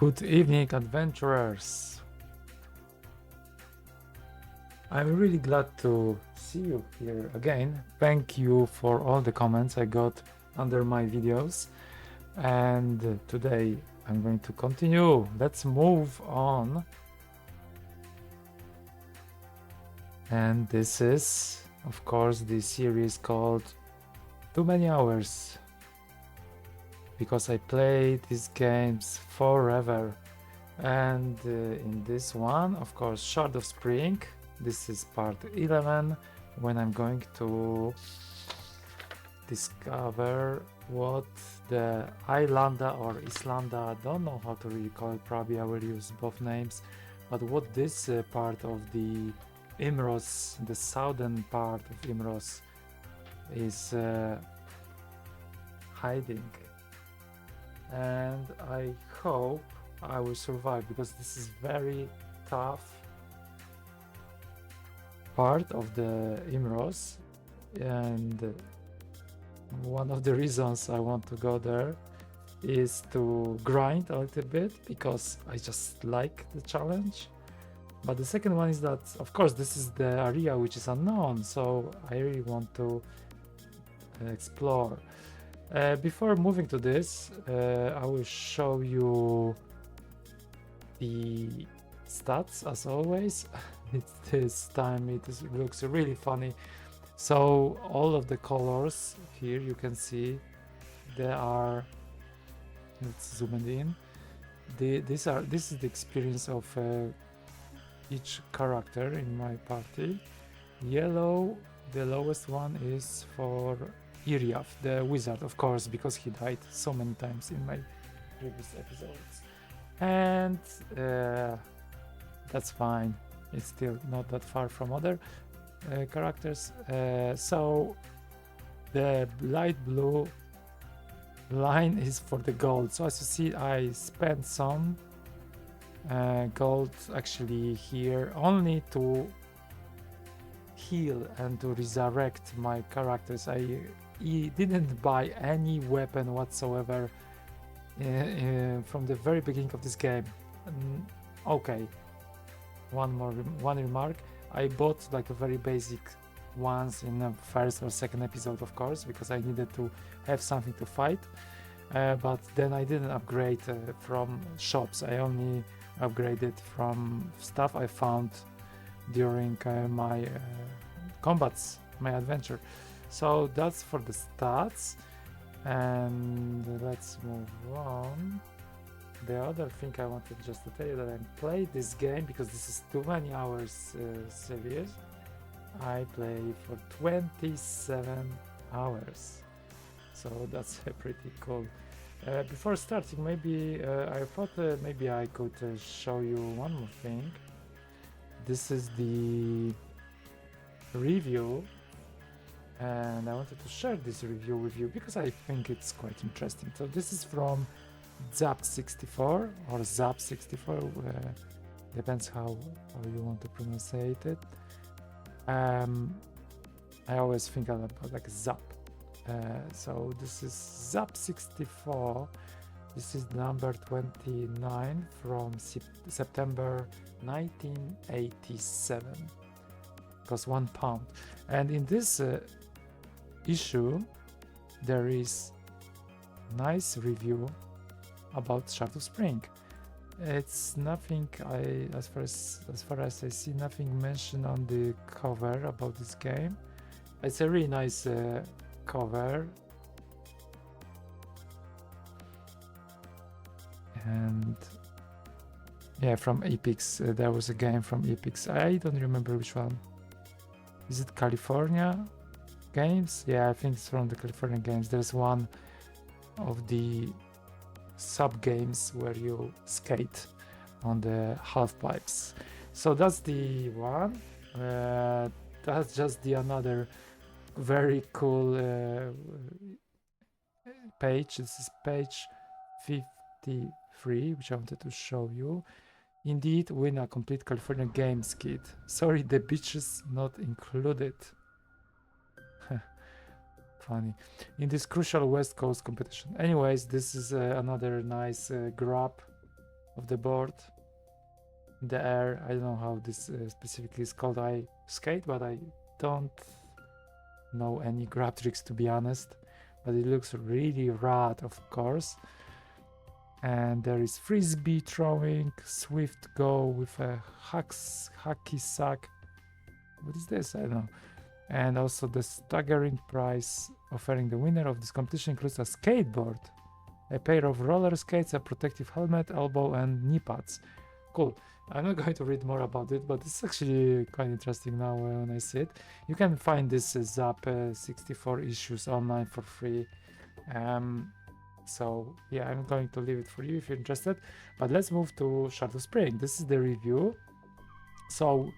Good evening, adventurers. I'm really glad to see you here again. Thank you for all the comments I got under my videos. And today I'm going to continue. Let's move on. And this is, of course, the series called Too Many Hours. Because I played these games forever. And in this one, of course, Shard of Spring. This is part 11, when I'm going to discover what the Islanda or Islanda, I don't know how to really call it, probably I will use both names, but what this part of the Imros, the southern part of Imros, is hiding. And I hope I will survive, because this is very tough part of the Imros, and one of the reasons I want to go there is to grind a little bit, because I just like the challenge. But the second one is that, of course, this is the area which is unknown, so I really want to explore. Before moving to this, I will show you the stats as always. This time it looks really funny. So all of the colors here you can see, they are, let's zoom it in. This is the experience of each character in my party. Yellow, the lowest one is for Iriath, the wizard, of course, because he died so many times in my previous episodes. And that's fine. It's still not that far from other characters. So the light blue line is for the gold. So as you see, I spent some gold actually here only to heal and to resurrect my characters. I didn't buy any weapon whatsoever from the very beginning of this game. Okay, one remark, I bought like a very basic ones in the first or second episode, of course, because I needed to have something to fight, but then I didn't upgrade from shops. I only upgraded from stuff I found during my combats, my adventure. So that's for the stats, and let's move on. The other thing I wanted just to tell you, that I played this game because this is too many hours series. I play for 27 hours, so that's pretty cool. Before starting, maybe I thought maybe I could show you one more thing. This is the review, and I wanted to share this review with you because I think it's quite interesting. So this is from Zzap 64 or Zzap 64, depends how you want to pronounce it. I always think about like Zzap. So this is Zzap 64. This is number 29 from September 1987. Cost £1. And in this issue, there is nice review about Shard of Spring. It's nothing, as far as I see, nothing mentioned on the cover about this game. It's a really nice cover, and yeah, from Epix. There was a game from Epix. I don't remember which one. Is it California Games? Yeah, I think it's from the California Games. There's one of the sub games where you skate on the half pipes. So that's the one. That's just the another very cool page. This is page 53, which I wanted to show you. Indeed, win a complete California Games kit. Sorry, the beaches not included. Funny. In this crucial West Coast competition. Anyways, this is another nice grab of the board. The air, I don't know how this specifically is called. I skate, but I don't know any grab tricks, to be honest. But it looks really rad, of course. And there is frisbee throwing, swift go with a hacky sack. What is this? I don't know. And also the staggering prize offering the winner of this competition includes a skateboard, a pair of roller skates, a protective helmet, elbow and knee pads. Cool. I'm not going to read more about it, but it's actually quite interesting now when I see it. You can find this Zzap 64 issues online for free. So yeah, I'm going to leave it for you if you're interested. But let's move to Shard of Spring. This is the review. So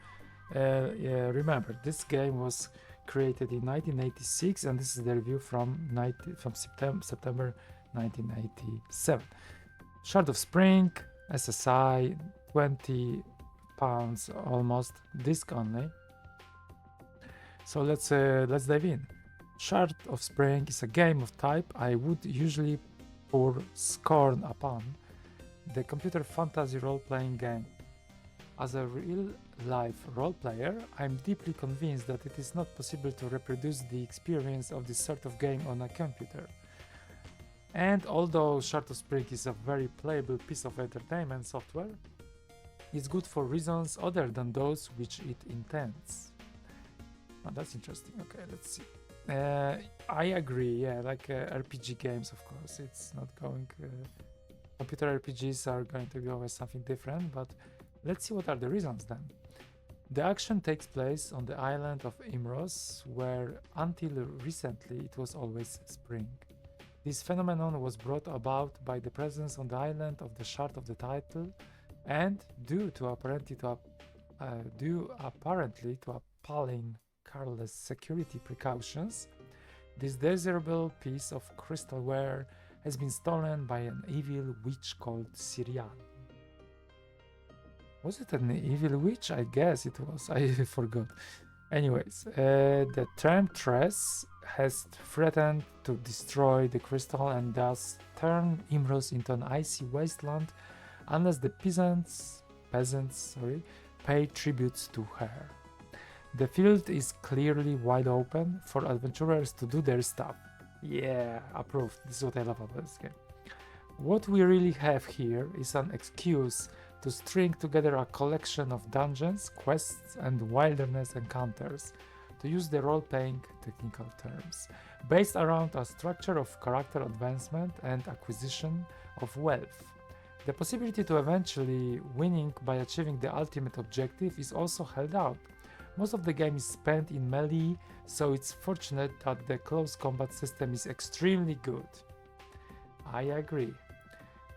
yeah, remember, this game was created in 1986, and this is the review from September 1987. Shard of Spring, SSI, £20 almost, disc only. So let's dive in. Shard of Spring is a game of type I would usually pour scorn upon, the computer fantasy role-playing game. As a real-life role-player, I'm deeply convinced that it is not possible to reproduce the experience of this sort of game on a computer. And although Shard of Spring is a very playable piece of entertainment software, it's good for reasons other than those which it intends. Oh, that's interesting. Okay, let's see. I agree, yeah, like RPG games, of course, it's not going... computer RPGs are going to go as something different, but let's see what are the reasons then. The action takes place on the island of Imros, where until recently it was always spring. This phenomenon was brought about by the presence on the island of the shard of the title, and due apparently to appalling careless security precautions, this desirable piece of crystalware has been stolen by an evil witch called Syrian. Was it an evil witch? I guess it was. I forgot. Anyways, the Temptress has threatened to destroy the crystal and thus turn Imros into an icy wasteland unless the peasants pay tributes to her. The field is clearly wide open for adventurers to do their stuff. Yeah, approved. This is what I love about this game. What we really have here is an excuse to string together a collection of dungeons, quests, and wilderness encounters, to use the role-playing technical terms, based around a structure of character advancement and acquisition of wealth. The possibility to eventually winning by achieving the ultimate objective is also held out. Most of the game is spent in melee, so it's fortunate that the close combat system is extremely good. I agree.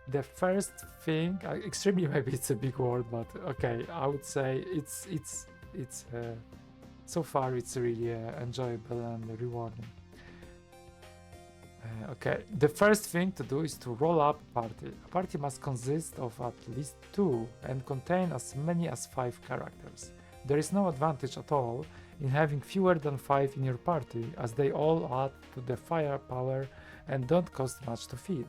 The first thing, extremely maybe it's a big word, but okay, I would say it's so far it's really enjoyable and rewarding. Okay, the first thing to do is to roll up a party. A party must consist of at least 2 and contain as many as 5 characters. There is no advantage at all in having fewer than 5 in your party, as they all add to the firepower and don't cost much to feed.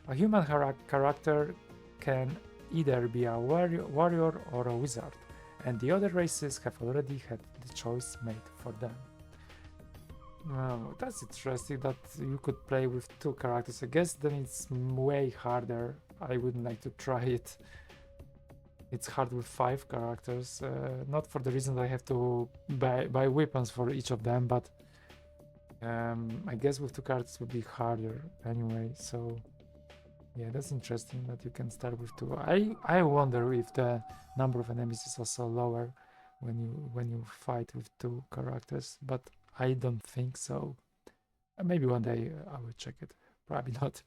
A human character can either be a warrior or a wizard, and the other races have already had the choice made for them. Oh, that's interesting that you could play with 2 characters. I guess then it's way harder. I wouldn't like to try it. It's hard with 5 characters, not for the reason that I have to buy weapons for each of them, but I guess with 2 characters would be harder anyway, so yeah, that's interesting that you can start with 2. I wonder if the number of enemies is also lower when you fight with 2 characters, but I don't think so. Maybe one day I will check it. Probably not.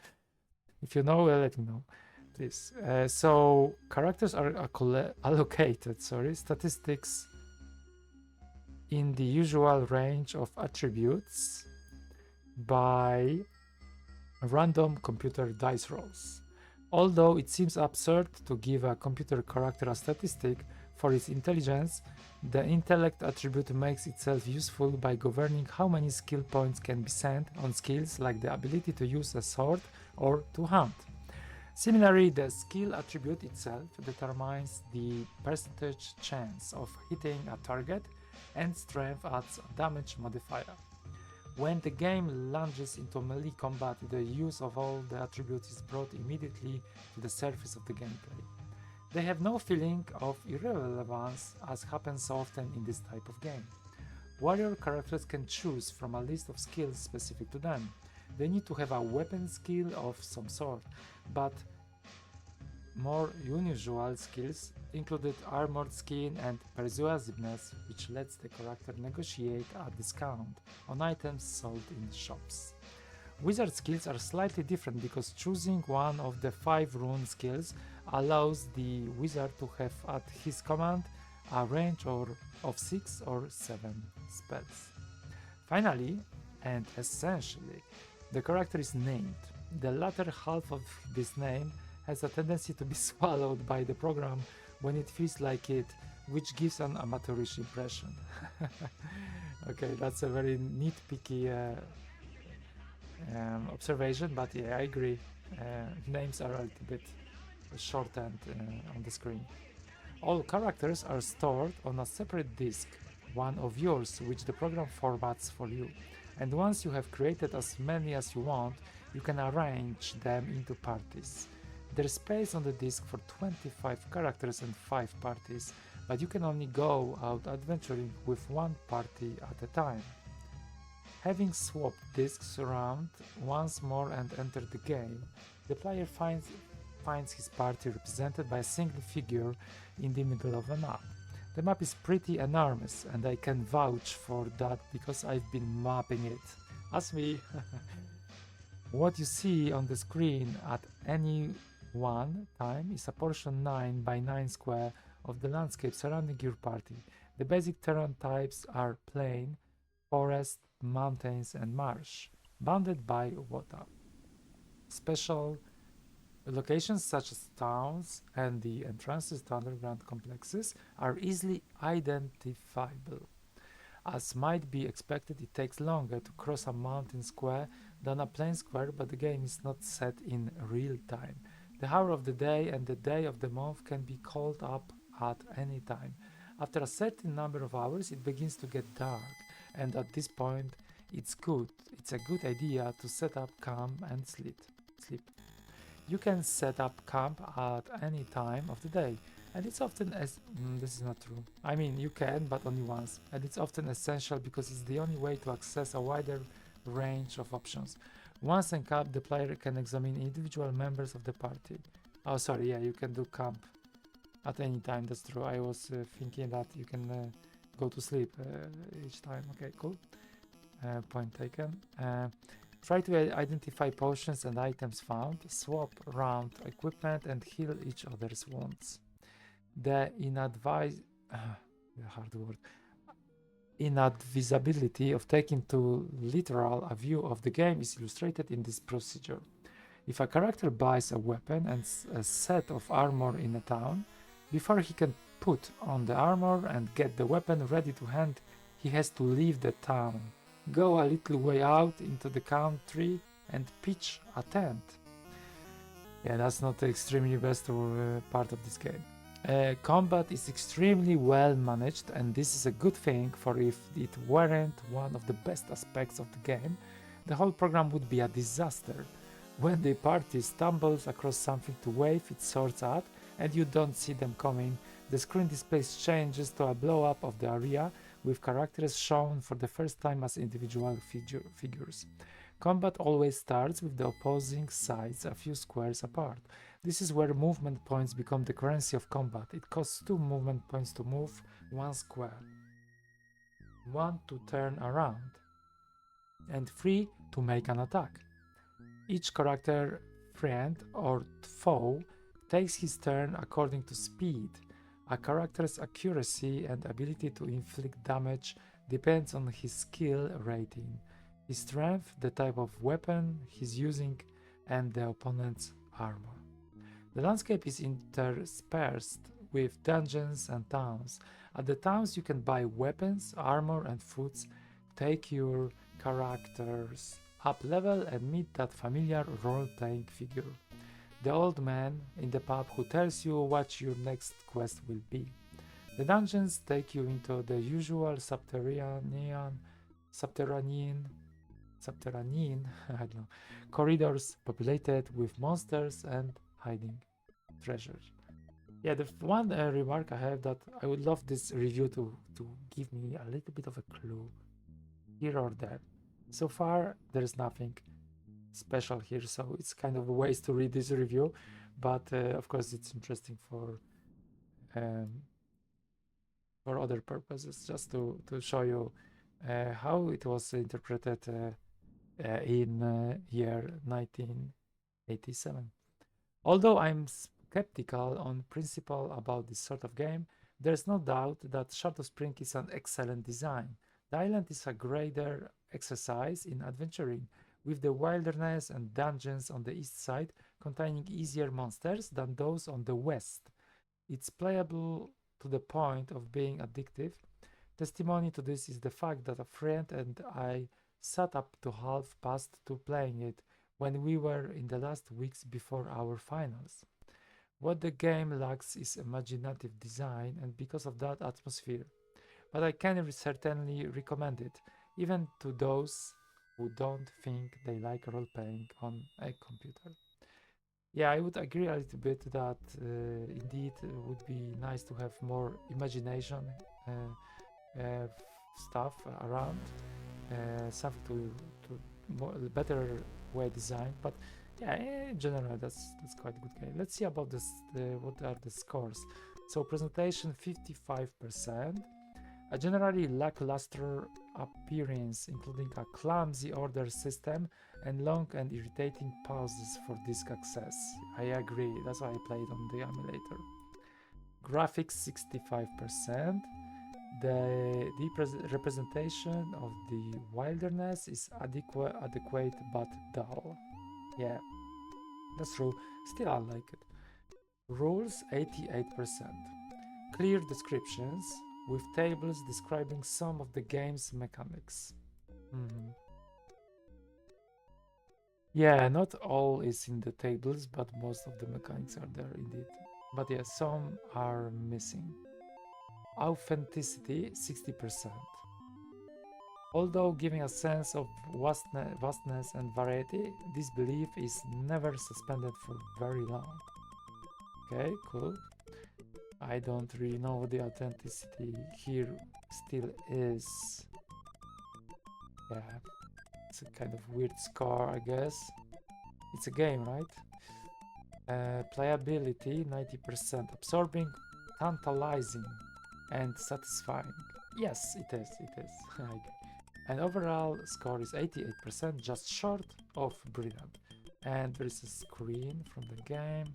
If you know, let me know, please. So characters are allocated statistics in the usual range of attributes by random computer dice rolls. Although it seems absurd to give a computer character a statistic for its intelligence, the intellect attribute makes itself useful by governing how many skill points can be sent on skills like the ability to use a sword or to hunt. Similarly, the skill attribute itself determines the percentage chance of hitting a target, and strength adds a damage modifier. When the game lunges into melee combat, the use of all the attributes is brought immediately to the surface of the gameplay. They have no feeling of irrelevance, as happens often in this type of game. Warrior characters can choose from a list of skills specific to them. They need to have a weapon skill of some sort, but more unusual skills included armored skin and persuasiveness, which lets the character negotiate a discount on items sold in shops. Wizard skills are slightly different because choosing one of the 5 rune skills allows the wizard to have at his command a range of 6 or 7 spells. Finally, and essentially, the character is named. The latter half of this name has a tendency to be swallowed by the program when it feels like it, which gives an amateurish impression. Okay, that's a very nitpicky observation, but yeah, I agree. Names are a little bit shortened on the screen. All characters are stored on a separate disk, one of yours, which the program formats for you. And once you have created as many as you want, you can arrange them into parties. There's space on the disk for 25 characters and 5 parties, but you can only go out adventuring with one party at a time. Having swapped disks around once more and entered the game, the player finds his party represented by a single figure in the middle of the map. The map is pretty enormous, and I can vouch for that because I've been mapping it. As me. What you see on the screen at any one time is a portion 9 by 9 square of the landscape surrounding your party. The basic terrain types are plain, forest, mountains, and marsh, bounded by water. Special locations such as towns and the entrances to underground complexes are easily identifiable. As might be expected, it takes longer to cross a mountain square than a plain square, but the game is not set in real time. The hour of the day and the day of the month can be called up at any time. After a certain number of hours, it begins to get dark, and at this point, it's a good idea to set up camp and sleep. You can set up camp at any time of the day, and it's often this is not true. I mean, you can, but only once, and it's often essential because it's the only way to access a wider range of options. Once in camp, the player can examine individual members of the party. Oh, sorry, yeah, you can do camp at any time, that's true. I was thinking that you can go to sleep each time. Okay, cool. Point taken. Try to identify potions and items found, swap around equipment, and heal each other's wounds. The inadvisability of taking too literal a view of the game is illustrated in this procedure. If a character buys a weapon and a set of armor in a town, before he can put on the armor and get the weapon ready to hand, he has to leave the town, go a little way out into the country, and pitch a tent. Yeah, that's not the extremely best part of this game. Combat is extremely well managed, and this is a good thing, for if it weren't one of the best aspects of the game, the whole program would be a disaster. When the party stumbles across something to wave its swords at, and you don't see them coming, the screen displays changes to a blow-up of the area, with characters shown for the first time as individual figures. Combat always starts with the opposing sides a few squares apart. This is where movement points become the currency of combat. It costs 2 movement points to move 1 square, 1 to turn around, and 3 to make an attack. Each character, friend or foe, takes his turn according to speed. A character's accuracy and ability to inflict damage depends on his skill rating, his strength, the type of weapon he's using, and the opponent's armor. The landscape is interspersed with dungeons and towns. At the towns you can buy weapons, armor, and foods, take your characters up level, and meet that familiar role-playing figure. the old man in the pub who tells you what your next quest will be. The dungeons take you into the usual subterranean I don't know, corridors populated with monsters and hiding treasures. Yeah, the one remark I have that I would love this review to give me a little bit of a clue here or there. So far, there's nothing special here, so it's kind of a waste to read this review, but of course it's interesting for other purposes, just to show you how it was interpreted in year 1987. Although I'm skeptical on principle about this sort of game, there's no doubt that Shard of Spring is an excellent design. The island is a greater exercise in adventuring, with the wilderness and dungeons on the east side containing easier monsters than those on the west. It's playable to the point of being addictive. Testimony to this is the fact that a friend and I sat up to half past 2 playing it when we were in the last weeks before our finals. What the game lacks is imaginative design and because of that atmosphere, but I can certainly recommend it, even to those who don't think they like role-playing on a computer. Yeah, I would agree a little bit that indeed it would be nice to have more imagination stuff around, something to more better way designed. But yeah, in general, that's quite a good game. Let's see about this. What are the scores? So presentation 55%, a generally lackluster appearance, including a clumsy order system and long and irritating pauses for disk access. I agree, that's why I played on the emulator. Graphics 65%. The representation of the wilderness is adequate but dull. Yeah, that's true. Still I like it. Rules 88%. Clear descriptions with tables describing some of the game's mechanics. Yeah, not all is in the tables, but most of the mechanics are there indeed. But yeah, some are missing. Authenticity 60%. Although giving a sense of vastness and variety, this belief is never suspended for very long. Okay, cool. I don't really know what the authenticity here still is. Yeah, it's a kind of weird score, I guess. It's a game, right? Playability 90%. Absorbing, tantalizing, and satisfying. Yes, it is. And overall score is 88%, just short of brilliant. And there is a screen from the game.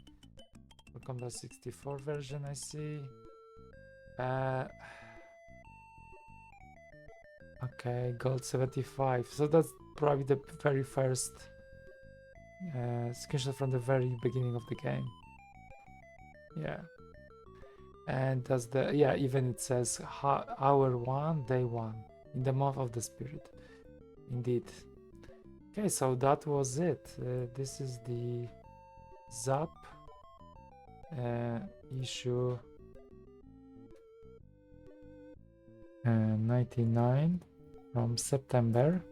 Commodore 64 version, I see. Okay, gold 75. So that's probably the very first screenshot from the very beginning of the game. Yeah. And that's the, yeah, even it says hour 1, day 1, in the month of the spirit. Indeed. Okay, so that was it. This is the Zzap issue 99 from September.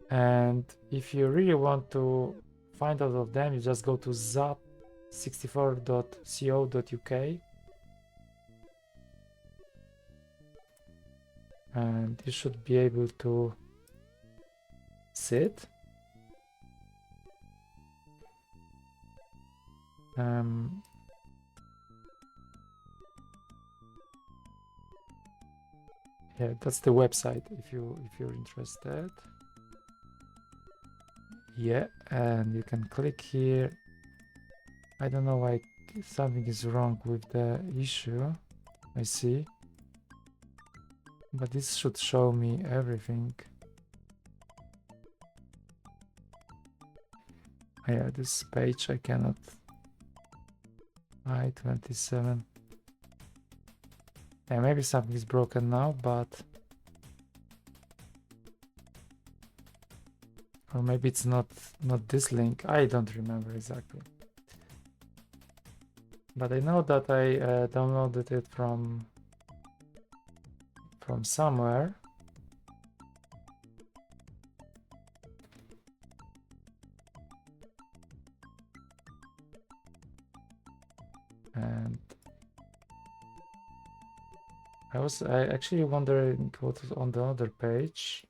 And if you really want to find out of them, you just go to zzap64.co.uk and you should be able to see it. Yeah, that's the website if you're interested. Yeah, and you can click here. I don't know why something is wrong with the issue. I see, but this should show me everything. Yeah, this page I cannot. I-27. Yeah, maybe something is broken now, but Or maybe it's not this link. I don't remember exactly. But I know that I downloaded it from somewhere. And I actually wondering what was on the other page.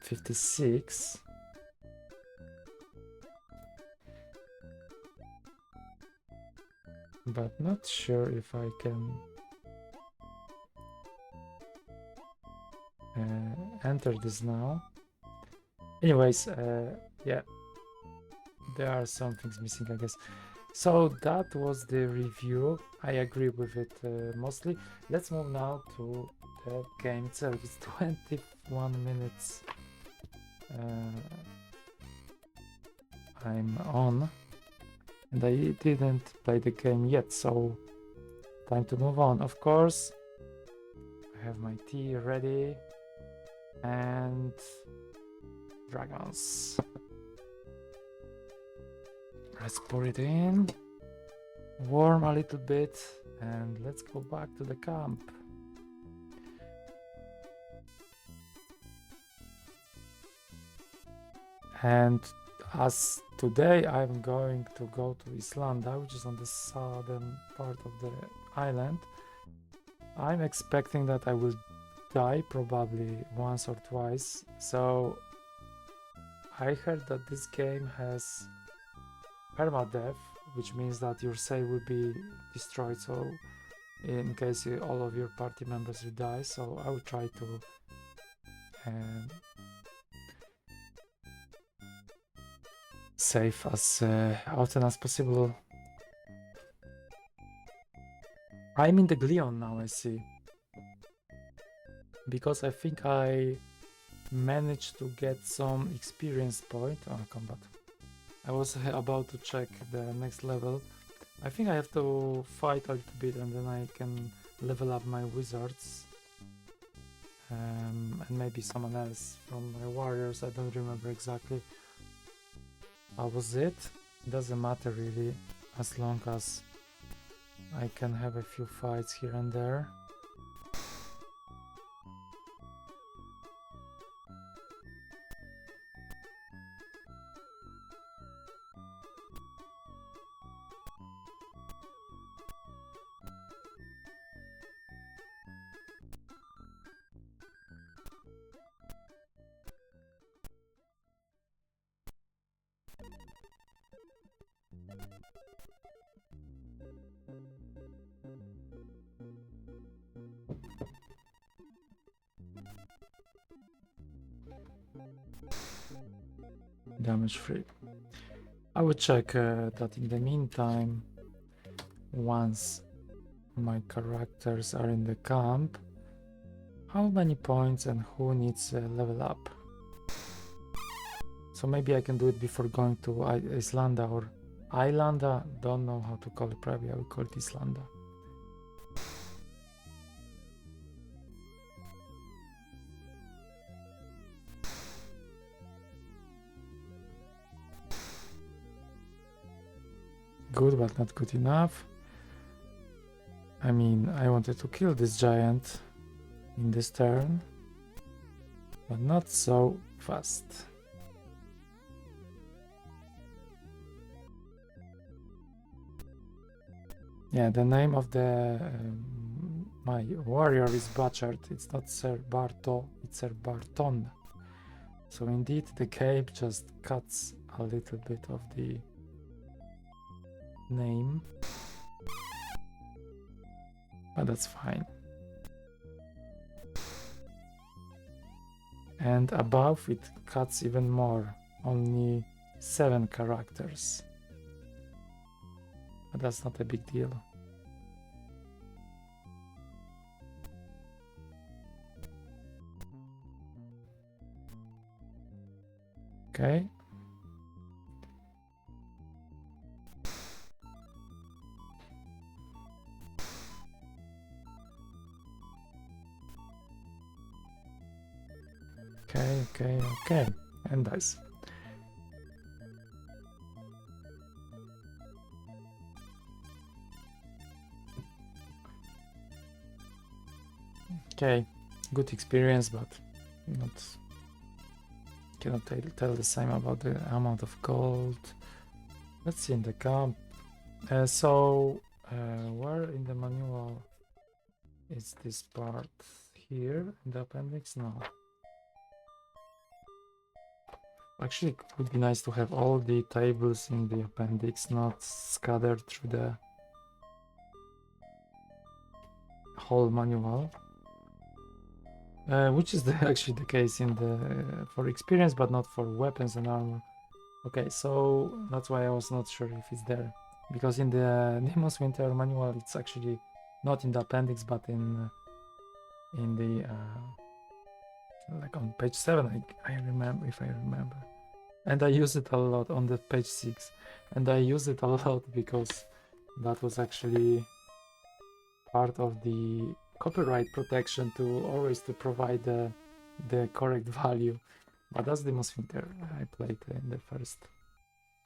56. But not sure if I can enter this now. Anyways, yeah, there are some things missing, I guess. So that was the review. I agree with it mostly. Let's move now to the game itself. It's 21 minutes. I'm on, and I didn't play the game yet, so time to move on. Of course, I have my tea ready, and dragons. Let's pour it in, warm a little bit, and let's go back to the camp. And as today I'm going to go to Islanda, which is on the southern part of the island, I'm expecting that I will die probably once or twice. So I heard that this game has permadeath, which means that your save will be destroyed, so in case all of your party members will die. So I will try to save as often as possible. I'm in the Glion now, I see, because I think I managed to get some experience point on combat. I was about to check the next level. I think I have to fight a little bit and then I can level up my wizards. And maybe someone else from my warriors, I don't remember exactly. How was it? Doesn't matter really, as long as I can have a few fights here and there. Damage free. I will check that in the meantime, once my characters are in the camp, how many points and who needs a level up. So maybe I can do it before going to Islanda or Islanda, don't know how to call it, probably I will call it Islanda. Good, but not good enough. I mean, I wanted to kill this giant in this turn, but not so fast. Yeah, the name of the my warrior is butchered. It's not Sir Barthon, it's Sir Barthon. So indeed, the game just cuts a little bit of the name, but that's fine. And above it cuts even more, only 7 characters, but that's not a big deal. Okay. Okay. And dice. Okay, good experience, but not cannot tell the same about the amount of gold. Let's see in the camp. Where in the manual is this part? Here in the appendix? No. Actually, it would be nice to have all the tables in the appendix, not scattered through the whole manual. Which is actually the case in the for experience, but not for weapons and armor. Okay, so that's why I was not sure if it's there, because in the Demon's Winter manual, it's actually not in the appendix, but in the like on page 7. I remember, if I remember, and I use it a lot on the page 6, and I use it a lot because that was actually part of the copyright protection to always to provide the correct value. But that's the most winter I played in the first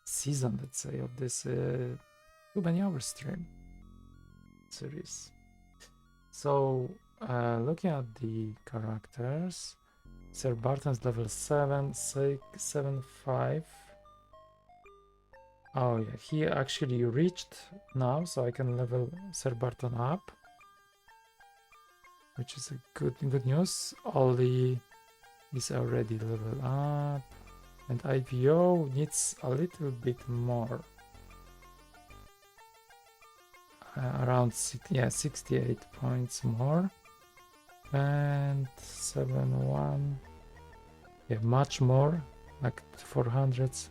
season, let's say, of this too many hours stream series. So looking at the characters, Sir Barthon's level 7, 6, 7, 5. Oh yeah, he actually reached now, so I can level Sir Barthon up, which is a good news. Ollie is already level up, and IVO needs a little bit more. Around 68 points more, and 7-1. Yeah, much more, like 400s.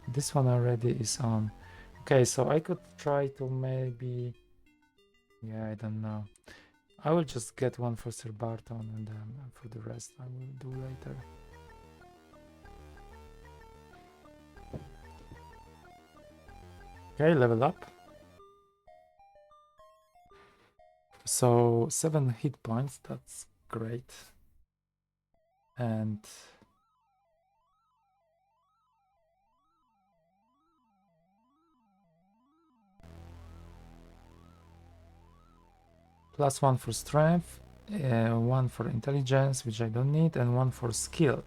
This one already is on. Okay, so I could try to maybe. Yeah, I don't know. I will just get one for Sir Barthon, and then for the rest I will do later. Okay, level up. So 7 hit points, that's great. And +1 for strength, 1 for intelligence, which I don't need, and 1 for skill.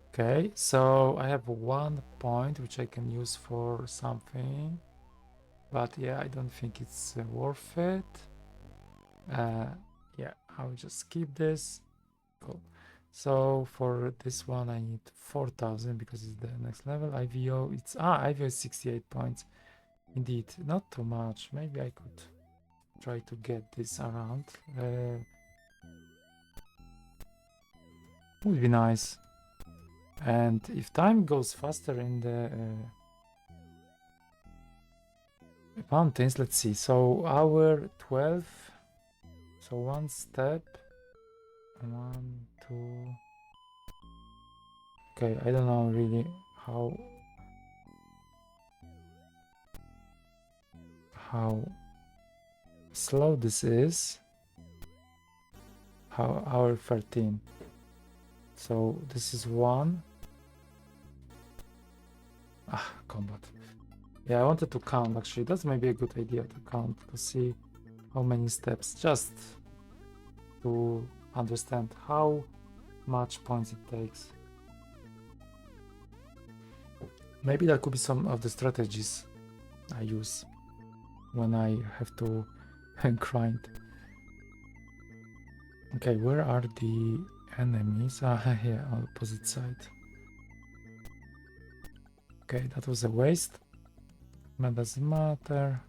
Okay, so I have 1 point which I can use for something, but yeah, I don't think it's worth it. Yeah, I'll just keep this. Cool. So for this one I need 4,000 because it's the next level. IVO, IVO is 68 points. Indeed, not too much. Maybe I could try to get this around. Would be nice. And if time goes faster in the mountains, let's see. So hour 12. So 1 step. 1, 2. Okay, I don't know really how slow this is. How hour 13. So this is 1. Combat. Yeah, I wanted to count actually. That's maybe a good idea to count to see how many steps, just to understand how much points it takes. Maybe that could be some of the strategies I use when I have to grind. Okay, where are the enemies? Here, on opposite side. Okay, that was a waste. But doesn't matter.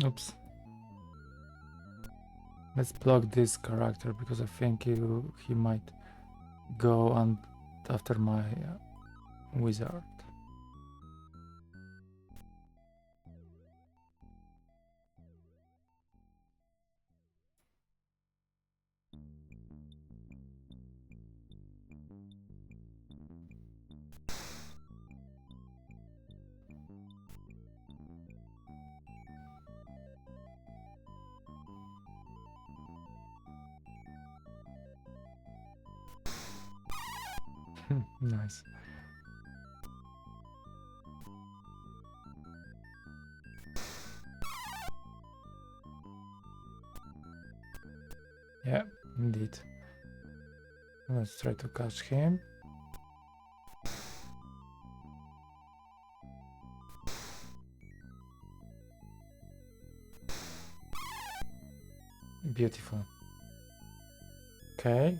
Oops. Let's block this character because I think he might go on after my wizard. Nice. Yeah, indeed. Let's try to catch him. Beautiful. Okay.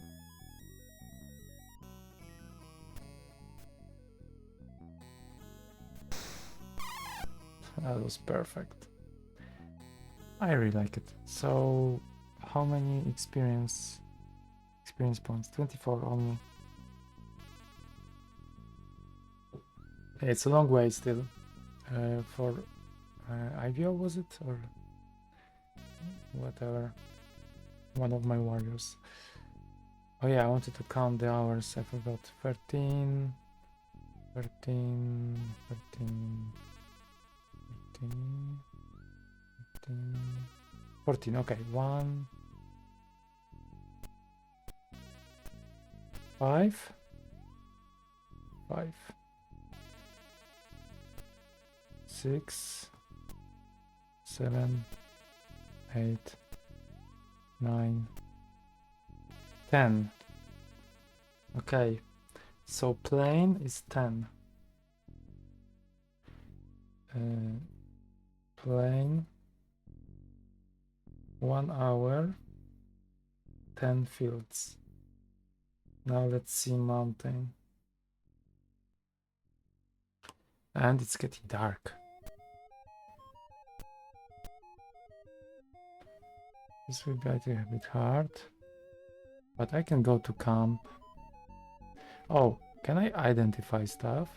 That was perfect. I really like it. So, how many experience points? 24 only. It's a long way still. For IVO, was it? Or whatever. One of my warriors. Oh yeah, I wanted to count the hours. I forgot. 13, 13, 13, 13, 13, 14. Okay, 1, 5, 5, 6, 7, 8, 9, 10. Okay, so plane is 10. Plane 1 hour, 10 fields. Now let's see mountain. And it's getting dark. This will be a bit hard. But I can go to camp. Oh, can I identify stuff?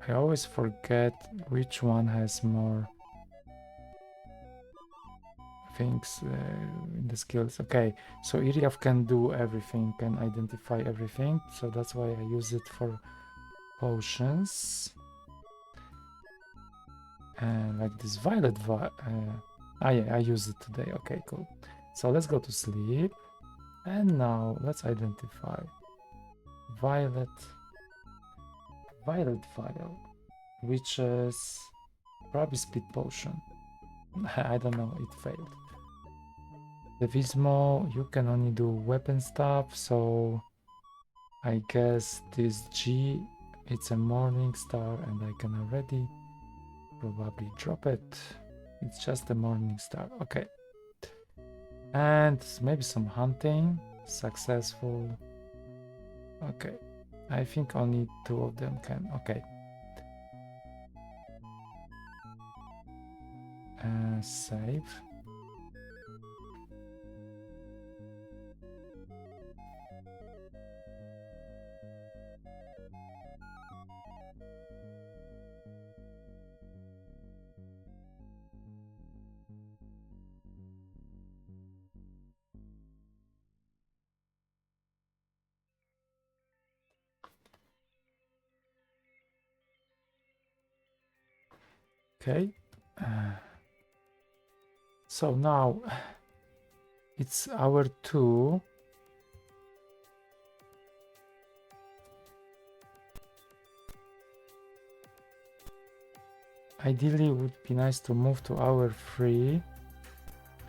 I always forget which one has more things in the skills. Okay, so Iriath can do everything, can identify everything, so that's why I use it for potions. And like this violet yeah, I use it today. Okay, cool. So let's go to sleep. And now let's identify violet vial, which is probably speed potion. I don't know, it failed. Devismo, you can only do weapon stuff, so I guess this G, it's a morning star, and I can already probably drop it. It's just a morning star. Okay. And maybe some hunting. Successful. Okay. I think only 2 of them can. Okay. Save. Okay. So now it's hour 2. Ideally, it would be nice to move to hour 3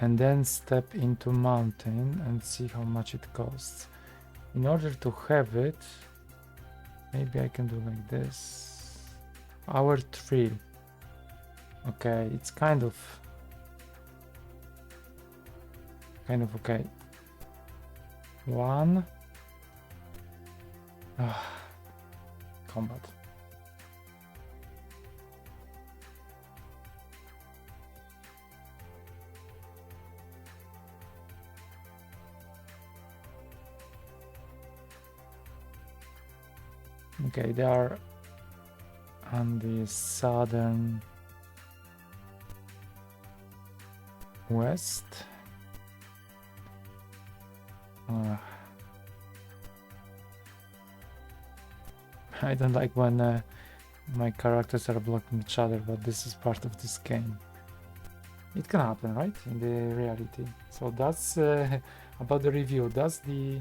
and then step into mountain and see how much it costs. In order to have it, maybe I can do like this. Hour 3. Okay, it's kind of okay. 1. Combat. Okay, they are on the southern west. I don't like when my characters are blocking each other, but this is part of this game. It can happen, right? In the reality. So that's about the review. That's the...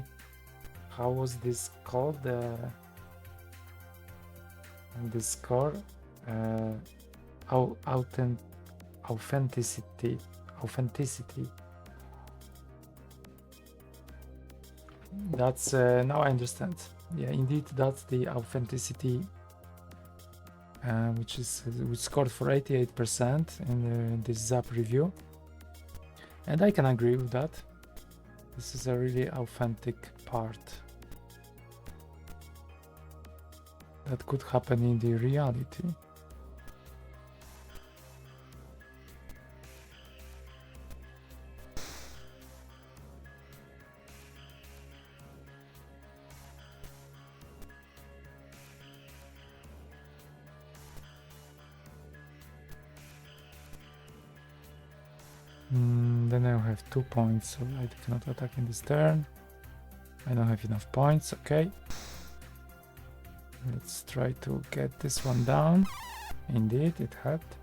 How was this called? The score? Authenticity. That's now I understand. Yeah, indeed, that's the authenticity, which scored for 88% in this Zzap review, and I can agree with that. This is a really authentic part that could happen in the reality. Then I have 2 points, so I cannot attack in this turn. I don't have enough points. Okay, let's try to get this one down. Indeed, it helped.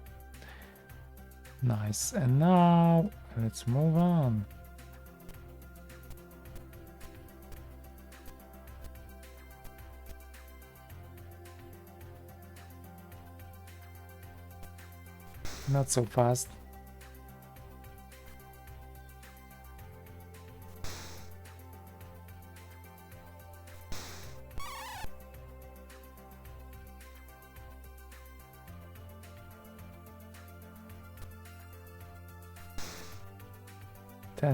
Nice. And now let's move on. Not so fast.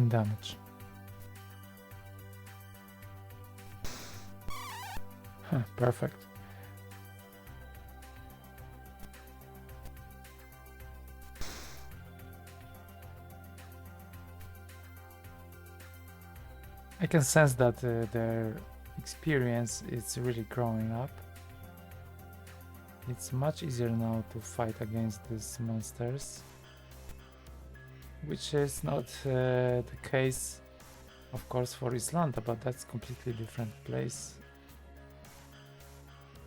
Damage. Perfect. I can sense that their experience is really growing up. It's much easier now to fight against these monsters, which is not the case, of course, for Islanda, but that's completely different place.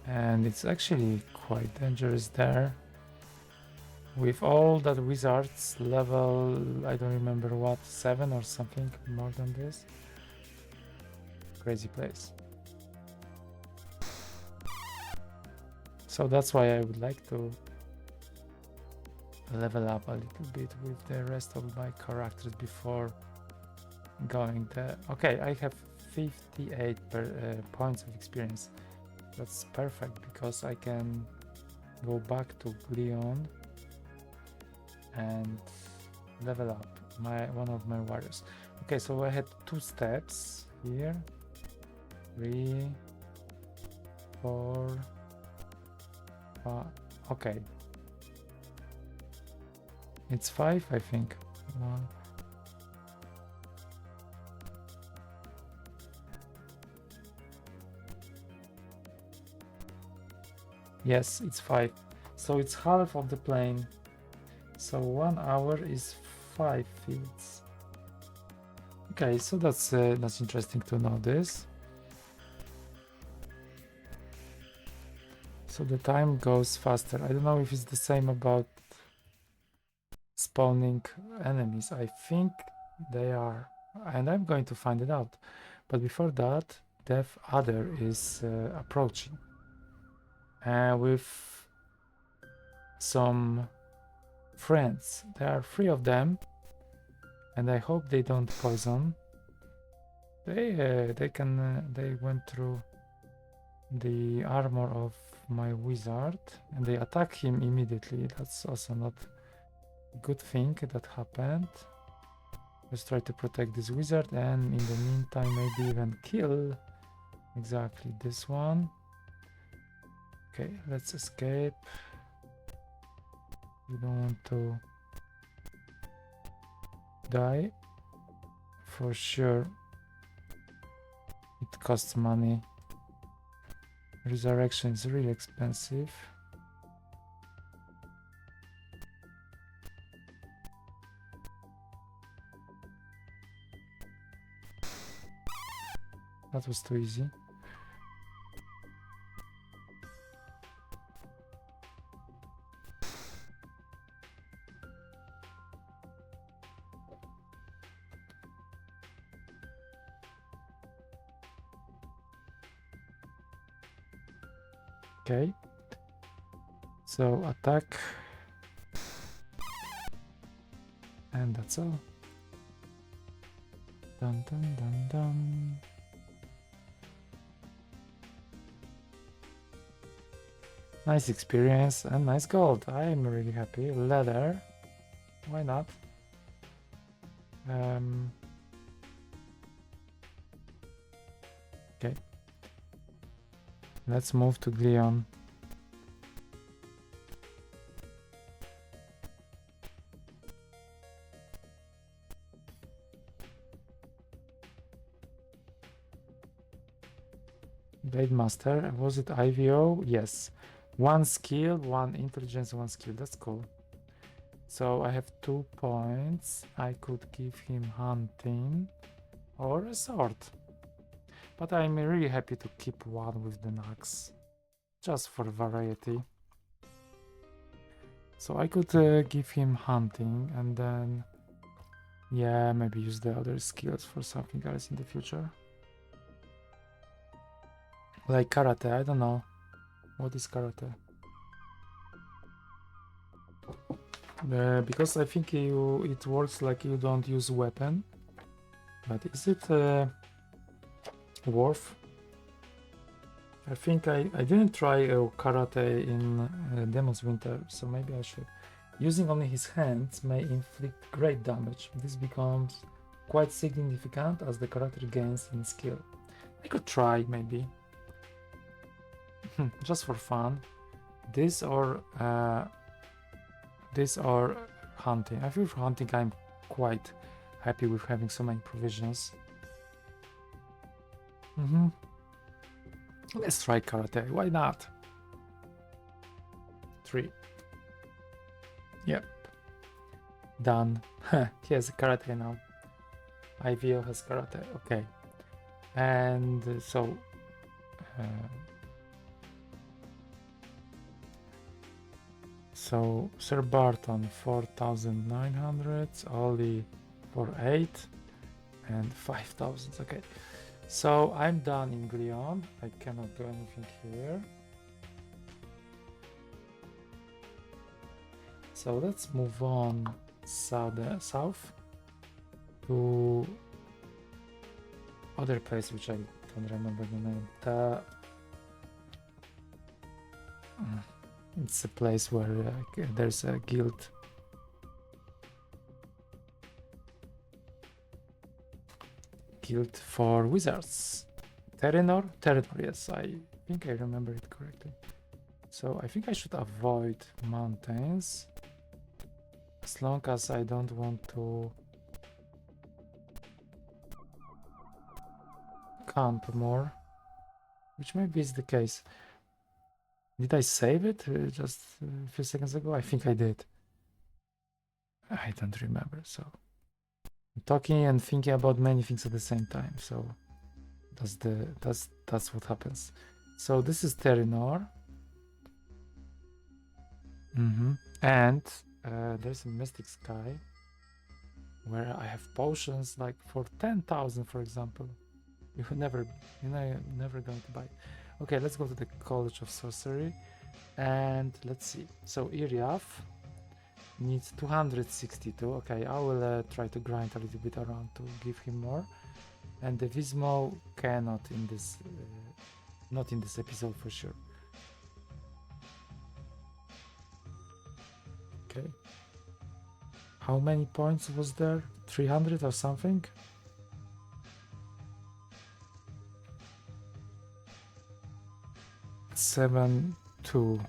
And it's actually quite dangerous there. With all that wizards level, I don't remember what, 7 or something more than this. Crazy place. So that's why I would like to level up a little bit with the rest of my characters before going there. Okay, I have 58 points of experience. That's perfect because I can go back to Leon and level up one of my warriors. Okay, so I had 2 steps here. 3, 4, 5. Okay. It's 5, I think. 1. Yes, it's 5. So it's half of the plane. So 1 hour is 5 fields. Okay, so that's interesting to know this. So the time goes faster. I don't know if it's the same about spawning enemies. I think they are, and I'm going to find it out. But before that, Death Adder is approaching with some friends. There are 3 of them, and I hope they don't poison. They went through the armor of my wizard and they attack him immediately. That's also not a good thing that happened. Let's try to protect this wizard and in the meantime maybe even kill exactly this one. Okay, let's escape. We don't want to die for sure. It costs money. Resurrection is really expensive. That was too easy. Okay. So attack. And that's all. Dun dun dun dun. Nice experience and nice gold. I am really happy. Leather. Why not? Okay. Let's move to Glion. Blade Master. Was it IVO? Yes. 1 skill, 1 intelligence, 1 skill. That's cool. So I have 2 points. I could give him hunting or a sword. But I'm really happy to keep one with the axe. Just for variety. So I could give him hunting and then... yeah, maybe use the other skills for something else in the future. Like karate, I don't know. What is karate? Because I think it works like you don't use weapon. But is it worth? I think I didn't try karate in Demon's Winter, so maybe I should. Using only his hands may inflict great damage. This becomes quite significant as the character gains in skill. I could try, maybe. Just for fun. This or hunting. I feel for hunting I'm quite happy with having so many provisions. Let's try karate. Why not? 3. Yep. Done. He has karate now. IVO has karate. Okay. And so Sir Barthon 4,900, Ollie for 8 and 5,000. Okay. So I'm done in Glion. I cannot do anything here. So let's move on south to other place which I don't remember the name. It's a place where there's a guild. Guild for wizards. Terranor? Terranor, yes, I think I remember it correctly. So I think I should avoid mountains as long as I don't want to camp more, which maybe is the case. Did I save it just a few seconds ago? I think I did. I don't remember, so I'm talking and thinking about many things at the same time, so that's what happens. So this is Terranor. And there's a Mystic Sky where I have potions like for 10,000, for example. You're never going to buy. Okay, let's go to the College of Sorcery and let's see. So Iriath needs 262. Okay, I will try to grind a little bit around to give him more. And Devismo cannot in this, not in this episode for sure. Okay. How many points was there? 300 or something? Seven, 2.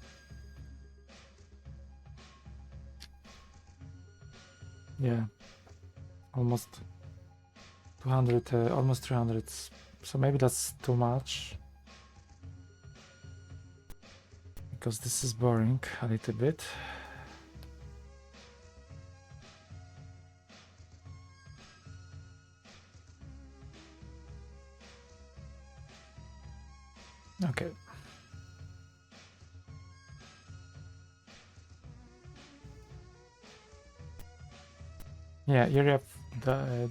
Yeah, almost 200, almost 300. So maybe that's too much. because this is boring a little bit. Okay. Yeah, Iriath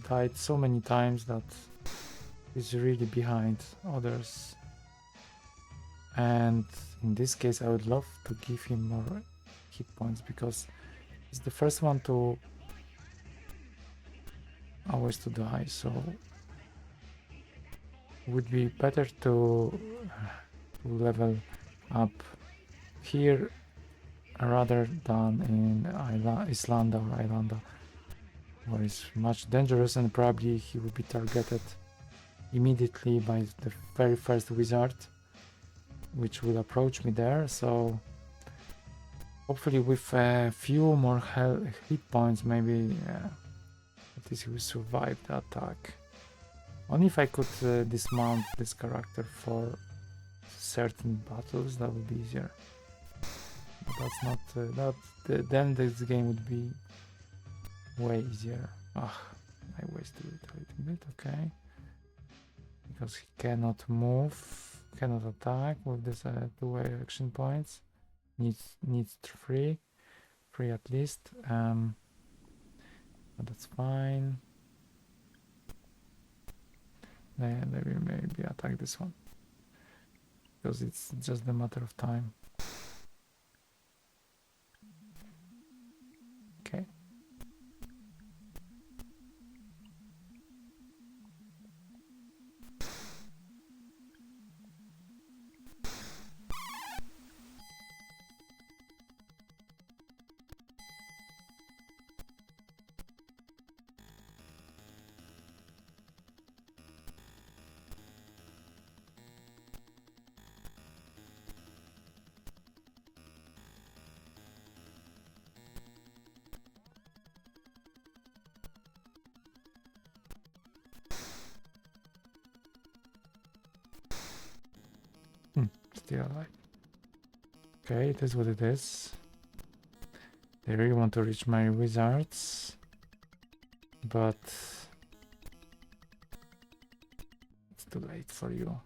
died so many times that he's really behind others. And in this case, I would love to give him more hit points because he's the first one to always to die. So it would be better to level up here rather than in Islanda or Islanda, where it's much dangerous and probably he will be targeted immediately by the very first wizard which will approach me there. So hopefully with a few more hit points, maybe at least he will survive the attack. Only if I could dismount this character for certain battles, that would be easier. But that's not then this game would be way easier. Ah, I wasted it a little bit. Okay, because he cannot move, cannot attack with this 2 action points. Needs three at least. But that's fine. Then they will maybe attack this one because it's just a matter of time. Okay. Still alive. Okay, it is what it is. They really want to reach my wizards, but it's too late for you.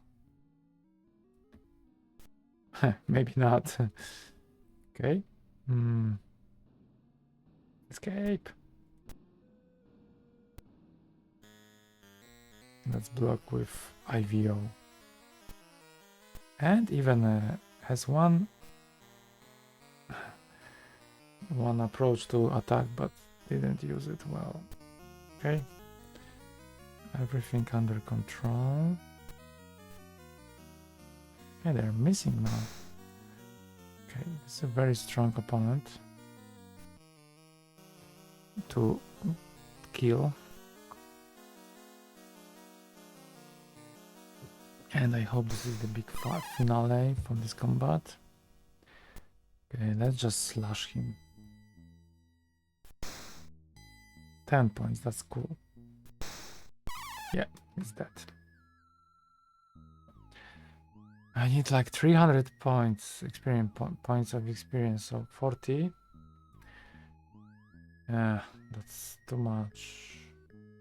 Maybe not. Okay. Escape. Let's block with IVO. And even has one approach to attack, but didn't use it well. Okay, everything under control. Okay, they're missing now. Okay, this is a very strong opponent to kill. And I hope this is the big finale from this combat. Okay, let's just slash him. 10 points, that's cool. Yeah, he's dead. I need like 300 points, points of experience, so 40. That's too much.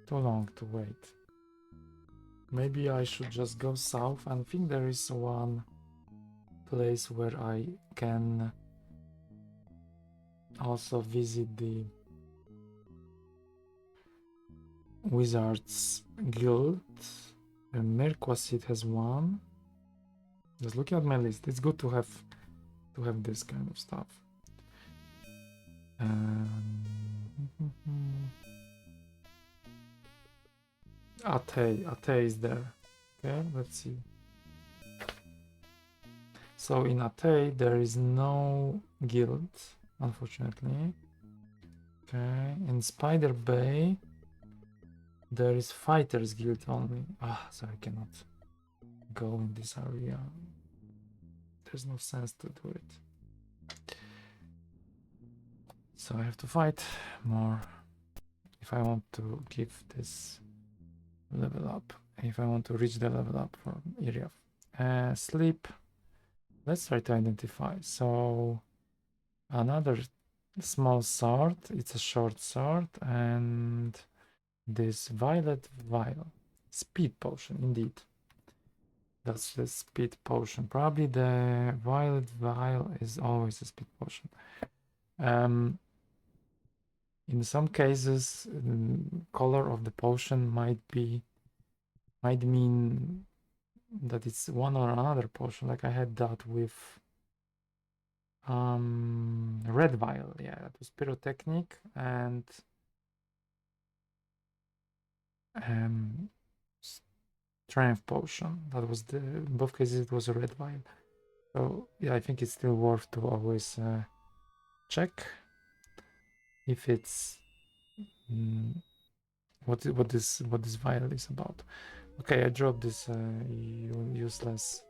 Too long to wait. Maybe I should just go south. I think there is one place where I can also visit the Wizards Guild. Merquasit has one. Just looking at my list, it's good to have this kind of stuff. Ate is there. Okay, let's see. So in Ate there is no guild, unfortunately. Okay, in Spider Bay there is Fighters Guild only. So I cannot go in this area. There's no sense to do it. So I have to fight more if I want to give this level up, if I want to reach the level up for Iriath. Sleep, Let's try to identify. So another small sword. It's a short sword, and this violet vial. Speed potion, indeed. That's the speed potion. Probably the violet vial is always a speed potion. In some cases, color of the potion might mean that it's one or another potion. Like I had that with red vial. Yeah, that was pyrotechnic and strength potion. That was in both cases it was a red vial. So yeah, I think it's still worth to always check if it's what this vial is about. Okay, I dropped this useless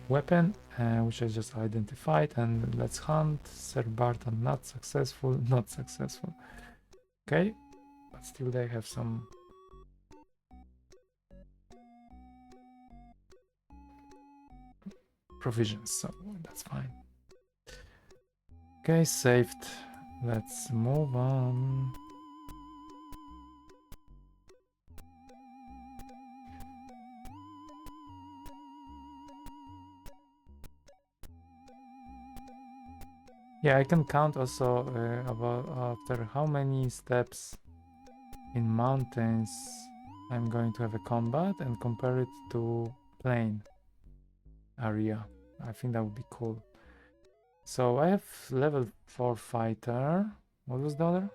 weapon, which I just identified, and let's hunt. Sir Barthon, not successful, not successful. Okay, but still they have some provisions, so that's fine. Okay, saved. Let's move on. Yeah, I can count also about after how many steps in mountains I'm going to have a combat and compare it to plain area. I think that would be cool. So I have level 4 fighter. What was the other?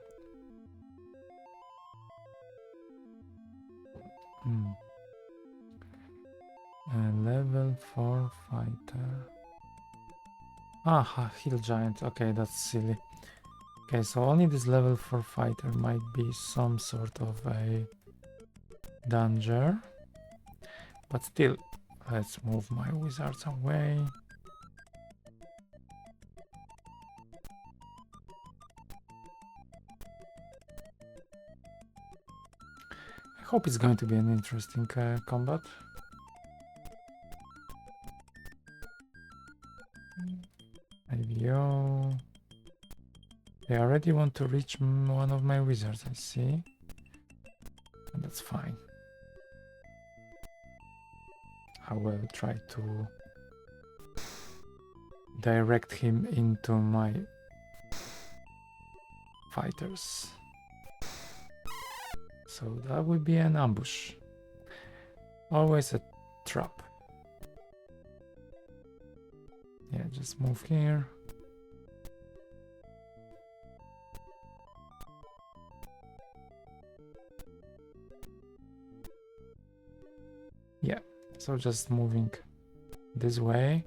Level 4 fighter. Ah, hill giant. Okay, that's silly. Okay, so only this level 4 fighter might be some sort of a danger. But still, let's move my wizards away. I hope it's going to be an interesting combat. IVO. They already want to reach one of my wizards, I see. And that's fine. I will try to direct him into my fighters. So that would be an ambush. Always a trap. Yeah, just move here. Yeah, so just moving this way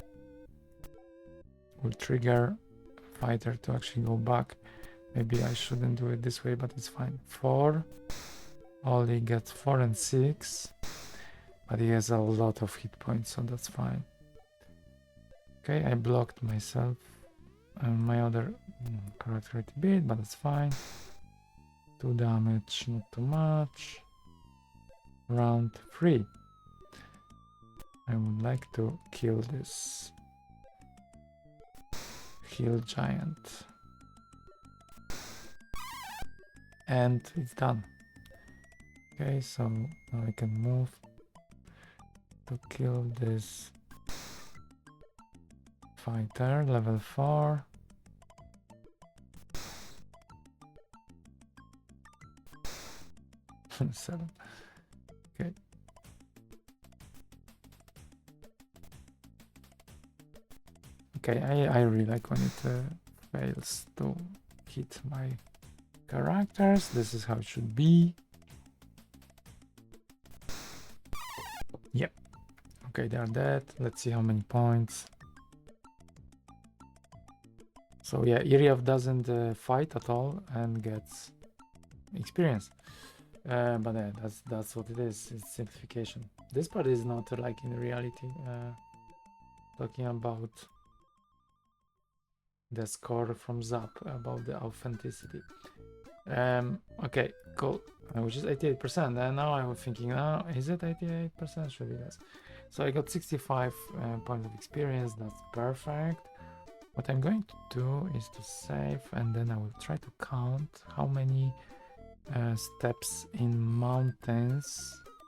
will trigger fighter to actually go back. Maybe I shouldn't do it this way, but it's fine. 4. Ollie gets 4 and 6, but he has a lot of hit points, so that's fine. Okay, I blocked myself and my other character a bit, but that's fine. 2 damage, not too much. Round 3. I would like to kill this hill giant. And it's done. Okay, so now I can move to kill this fighter, level 4. Seven. Okay. Okay, I really like when it fails to hit my characters. This is how it should be. Yep. Okay, they are dead. Let's see how many points. So yeah, Iriath doesn't fight at all and gets experience. But yeah, that's what it is. It's simplification. This part is not like in reality. Talking about the score from Zzap, about the authenticity. Okay, cool. Which is 88%. And now I was thinking, is it 88%? Should be yes. So I got 65 points of experience. That's perfect. What I'm going to do is to save, and then I will try to count how many steps in mountains,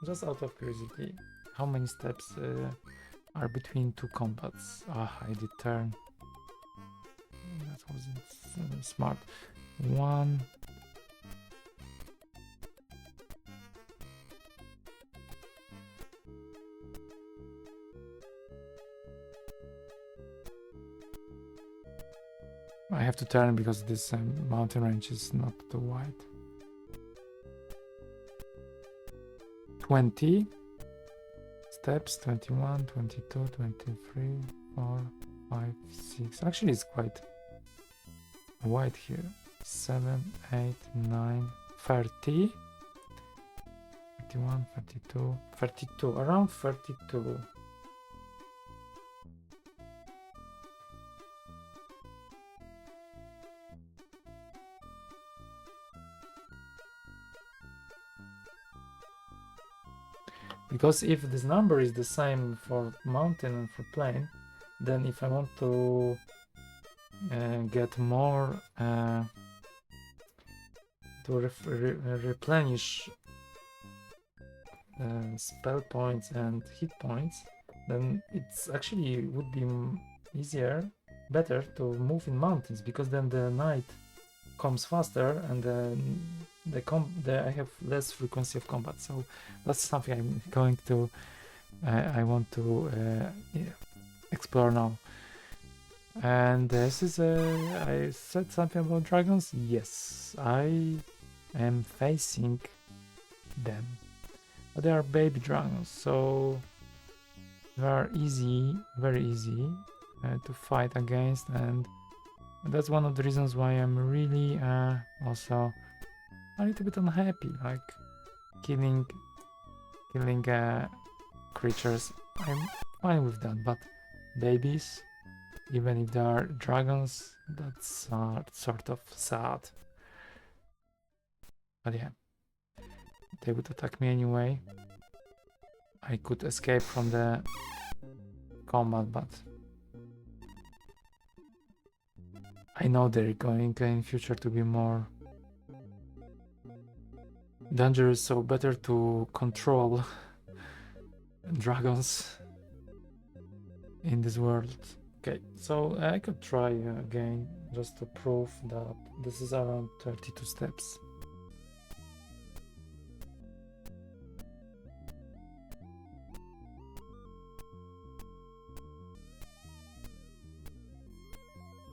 just out of curiosity, how many steps are between two combats. I did turn. That wasn't smart. 1. I have to turn because this mountain range is not too wide. 20 steps, 21, 22, 23, 4, 5, 6. Actually, it's quite wide here. 7, 8, 9, 30, 31, 32, 32, around 32. Because if this number is the same for mountain and for plain, then if I want to get more to replenish spell points and hit points, then it's actually would be better to move in mountains, because then the night comes faster and I have less frequency of combat. So that's something I'm going to I want to explore now. And this is I said something about dragons. Yes, I am facing them, but they are baby dragons, so they are easy, very easy to fight against, and that's one of the reasons why I'm really also a little bit unhappy, like killing creatures. I'm fine with that, but babies, even if they are dragons, that's sort of sad. But yeah, they would attack me anyway. I could escape from the combat, but I know they're going in future to be more dangerous, so better to control dragons in this world. Okay, so I could try again just to prove that this is around 32 steps.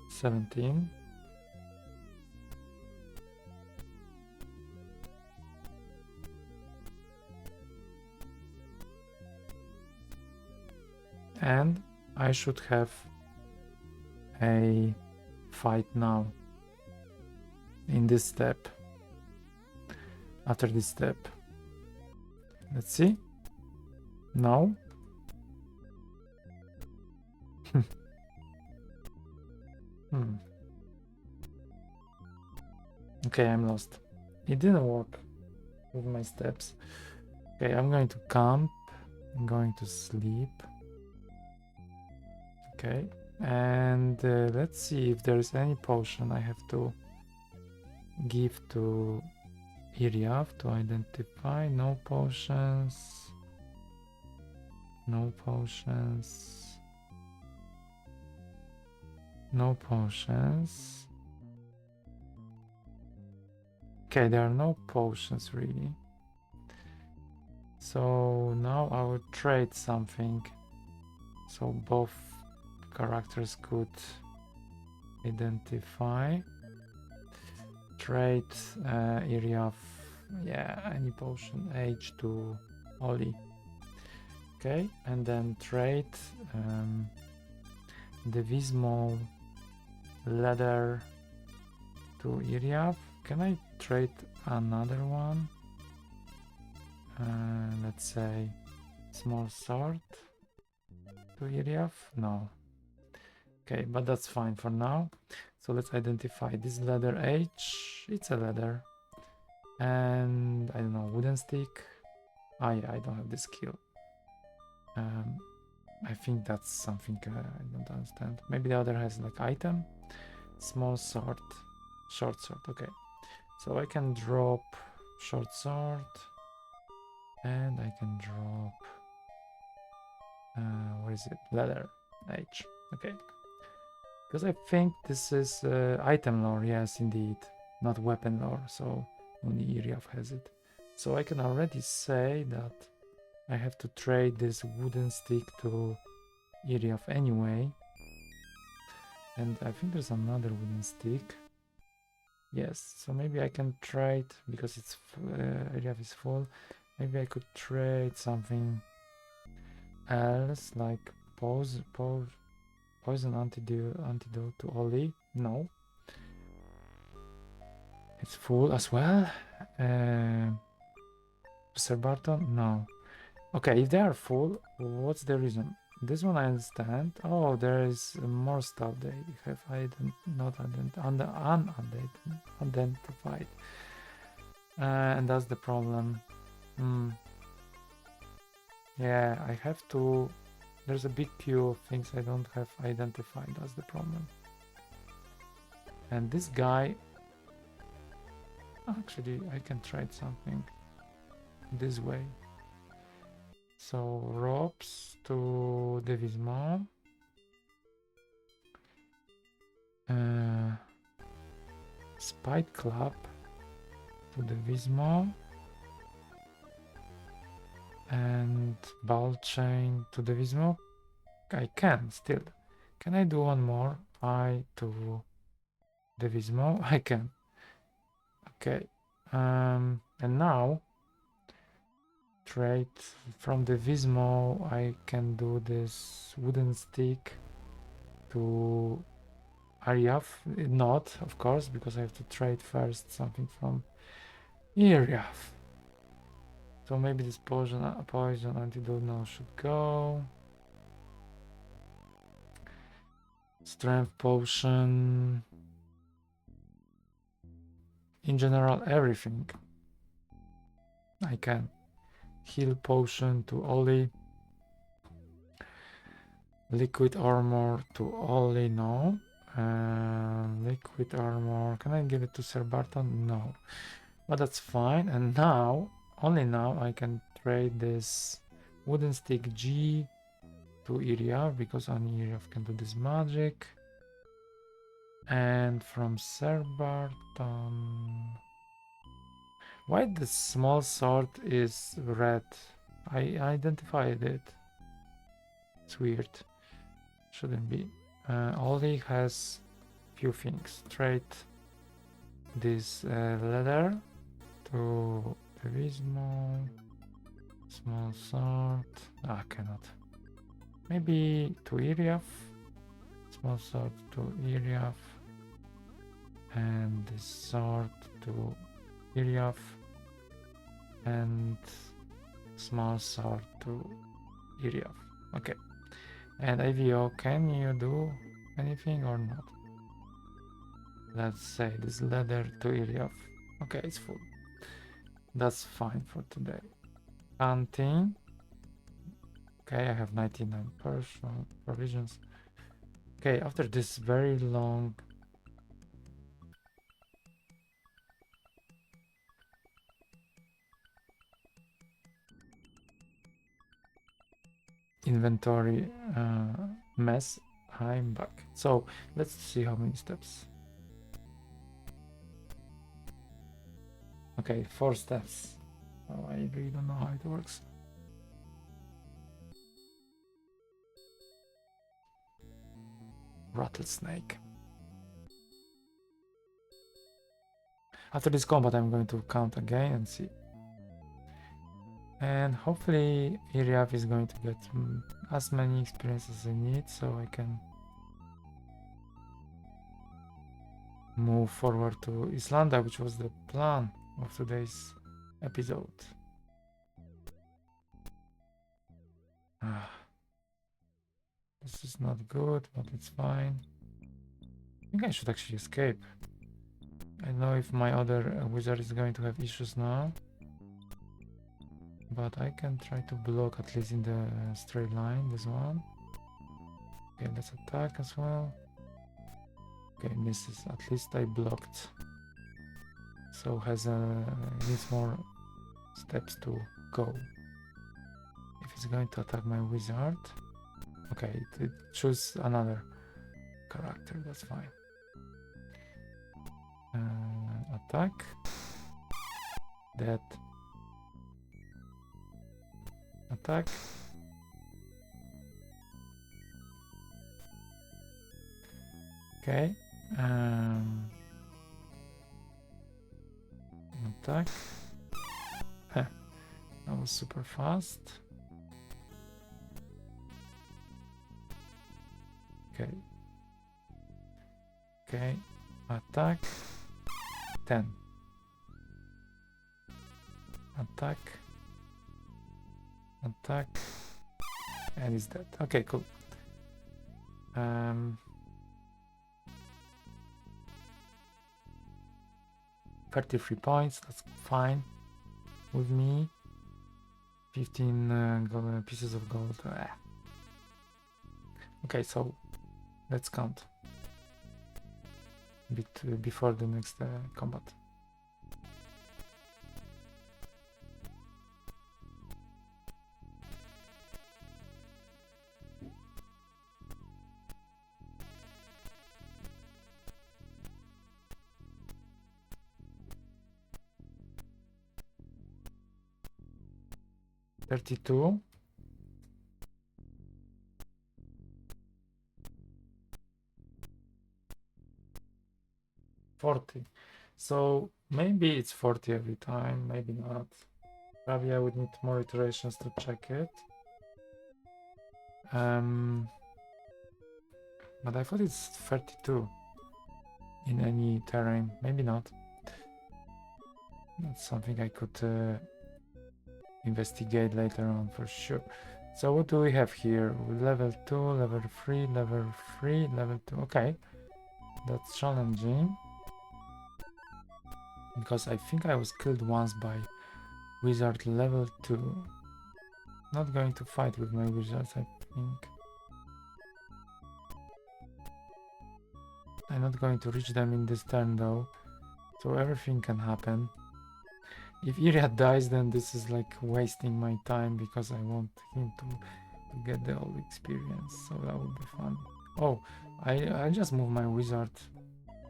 $17. And I should have a fight now in this step. After this step, let's see. No. Okay, I'm lost. It didn't work with my steps. Okay, I'm going to camp. I'm going to sleep. Okay, and let's see if there is any potion I have to give to Iriath to identify. No potions. No potions. No potions. Okay, there are no potions really. So now I will trade something, so both characters could identify. Trade Iriath, yeah, any potion, H to Ollie. Okay, and then trade Devismo leather to Iriath. Can I trade another one? Let's say small sword to Iriath? No. Okay, but that's fine for now. So let's identify this leather H. It's a leather. And I don't know, wooden stick. Ah, yeah, I don't have the skill. I think that's something I don't understand. Maybe the other has like item, small sword, short sword. Okay, so I can drop short sword, and I can drop. What is it? Leather, H. Okay, because I think this is item lore. Yes, indeed, not weapon lore. So only Iriath has it. So I can already say that I have to trade this wooden stick to Iriath anyway. And I think there's another wooden stick. Yes, so maybe I can trade, because it's Iriath is full. Maybe I could trade something else, like poison antidote to Ollie. No. It's full as well. Sir Barthon? No. Okay, if they are full, what's the reason? This one I understand. Oh, there is more stuff they have unidentified. And that's the problem. Yeah, I have to... There's a big queue of things I don't have identified. That's the problem. And this guy... Actually, I can trade something this way. So, ropes to Devismo. Spike Club to Devismo. And ball chain to Devismo. I can still. Can I do one more? I to Devismo. I can. Okay. And now trade from Devismo. I can do this wooden stick to Iriath. Not, of course, because I have to trade first something from Iriath. So maybe this poison antidote now should go. Strength potion. In general, everything. I can. Heal potion to Ollie. Liquid armor to Ollie, no. Liquid armor. Can I give it to Sir Barthon? No. But that's fine. And now, only now, I can trade this wooden stick G to Iriath, because only Iriath can do this magic. And from Sir Barthon... Why the small sword is red? I identified it. It's weird. Shouldn't be. Ollie has few things. Trade this leather to Devismo. Small sword. I cannot. Maybe to Iriath. Small sword to Iriath. And this sword to Iriath. And small sword to Iriath. Okay. And AVO, can you do anything or not? Let's say this leather to Iriath. Okay, it's full. That's fine for today. Hunting. Okay, I have 99 provisions. Okay, after this very long inventory mess, I'm back. So let's see how many steps. Okay, 4 steps. Oh, I really don't know how it works. Rattlesnake. After this combat, I'm going to count again and see. And hopefully Iriath is going to get as many experiences as I need, so I can move forward to Islanda, which was the plan of today's episode. This is not good, but it's fine. I think I should actually escape. I don't know if my other wizard is going to have issues now. But I can try to block at least in the straight line, this one. Okay, let's attack as well. Okay, misses. At least I blocked. So needs more steps to go. If it's going to attack my wizard. Okay, it choose another character, that's fine. Attack. That. Attack. Okay. Attack. That was super fast. Okay. Okay. Attack. 10. Attack. Attack. And he's dead. Okay, cool. 33 points, that's fine with me. 15 pieces of gold. Okay, so let's count a bit before the next combat. $32. $40. So maybe it's 40 every time, maybe not. Probably I would need more iterations to check it. But I thought it's 32 in any terrain. Maybe not. That's something I could investigate later on for sure. So what do we have here? Level 2, level 3, level 3, level 2. Okay, that's challenging. Because I think I was killed once by wizard level 2. Not going to fight with my wizards, I think. I'm not going to reach them in this turn though. So everything can happen. If Iriath dies, then this is like wasting my time because I want him to get the old experience. So that would be fun. Oh, I just moved my wizard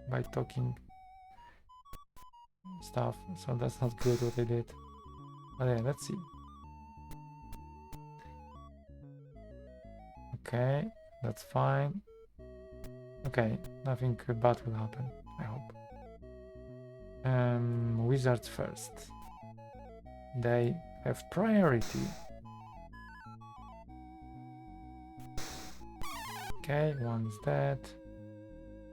by talking stuff. So that's not good what I did. But yeah, let's see. Okay, that's fine. Okay, nothing bad will happen, I hope. Wizards first. They have priority. Okay, one is dead.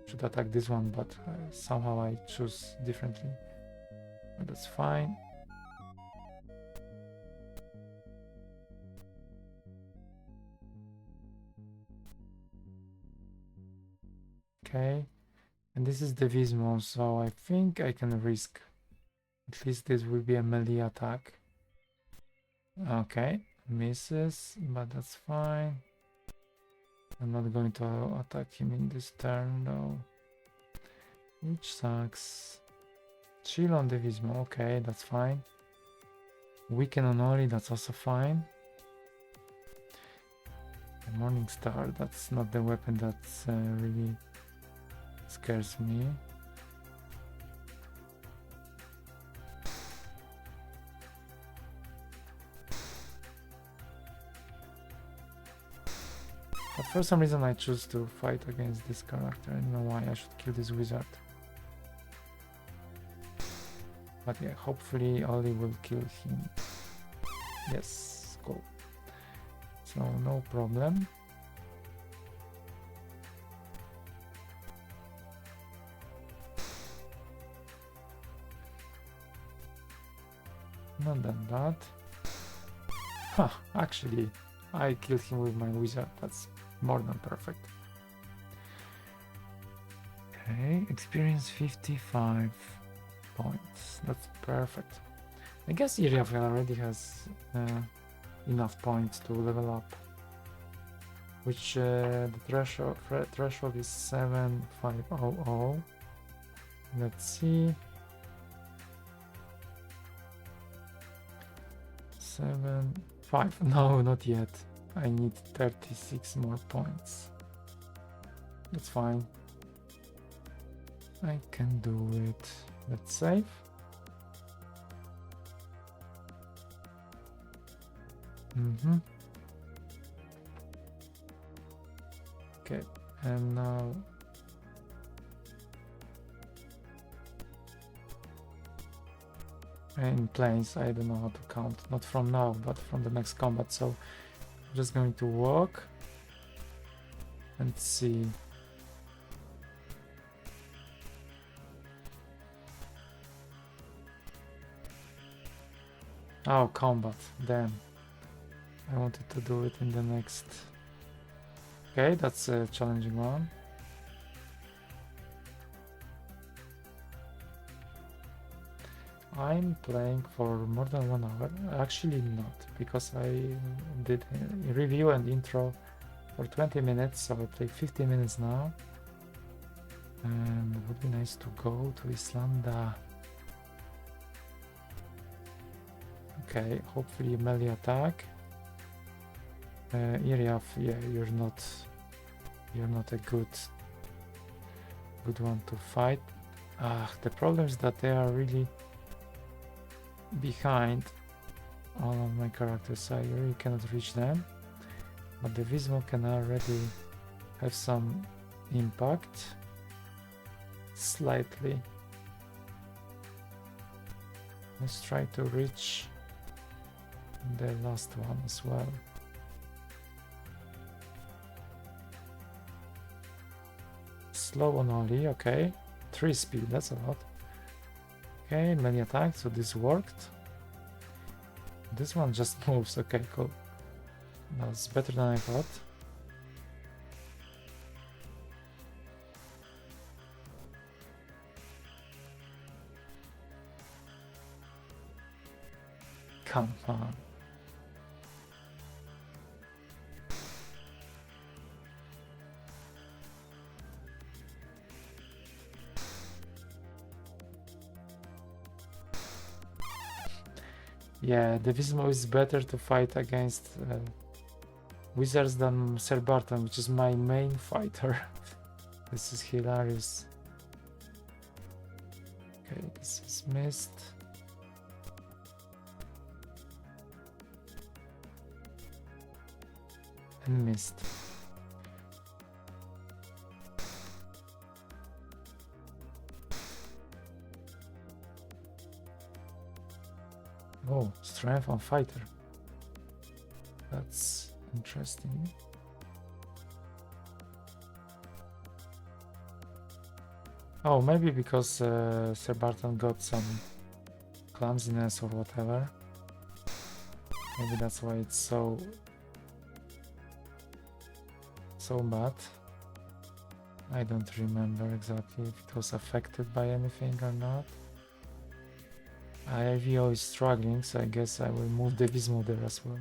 Should attack this one, but somehow I choose differently. But that's fine. Okay, and this is Devismo, so I think I can risk. At least this will be a melee attack. Okay, misses, but that's fine. I'm not going to attack him in this turn though, which sucks. Chill on Devismo, okay, that's fine. Weaken on Ollie, that's also fine. The Morning Star, that's not the weapon that's really scares me. But for some reason I choose to fight against this character. I don't know why I should kill this wizard. But yeah, hopefully Ollie will kill him. Yes, cool. So no problem. Not that bad. Huh, actually, I killed him with my wizard. That's more than perfect. Okay, experience 55 points. That's perfect. I guess Iriath already has enough points to level up. Which the threshold is 7500. Let's see. 5. No, not yet. I need 36 more points. That's fine. I can do it. Let's save. Okay, and now in planes, I don't know how to count, not from now, but from the next combat. So I'm just going to walk and see. Oh, combat, damn. I wanted to do it in the next. Okay, that's a challenging one. I'm playing for more than 1 hour. Actually not, because I did a review and intro for 20 minutes, so I play 50 minutes now. And it would be nice to go to Islanda. Okay, hopefully melee attack. Iriath, yeah, you're not a good one to fight. The problem is that they are really behind all of my characters, so I really cannot reach them. But Devismo can already have some impact, slightly. Let's try to reach the last one as well. Slow on Ollie, okay. 3 speed, that's a lot. Okay, many attacks, so this worked. This one just moves, okay, cool. That's better than I thought. Come on. Yeah, Devismo is better to fight against wizards than Sir Barthon, which is my main fighter. This is hilarious. Okay, this is missed. And missed. Oh, strength on fighter. That's interesting. Oh, maybe because Sir Barthon got some clumsiness or whatever. Maybe that's why it's so bad. I don't remember exactly if it was affected by anything or not. IVO is struggling, so I guess I will move Devismo there as well.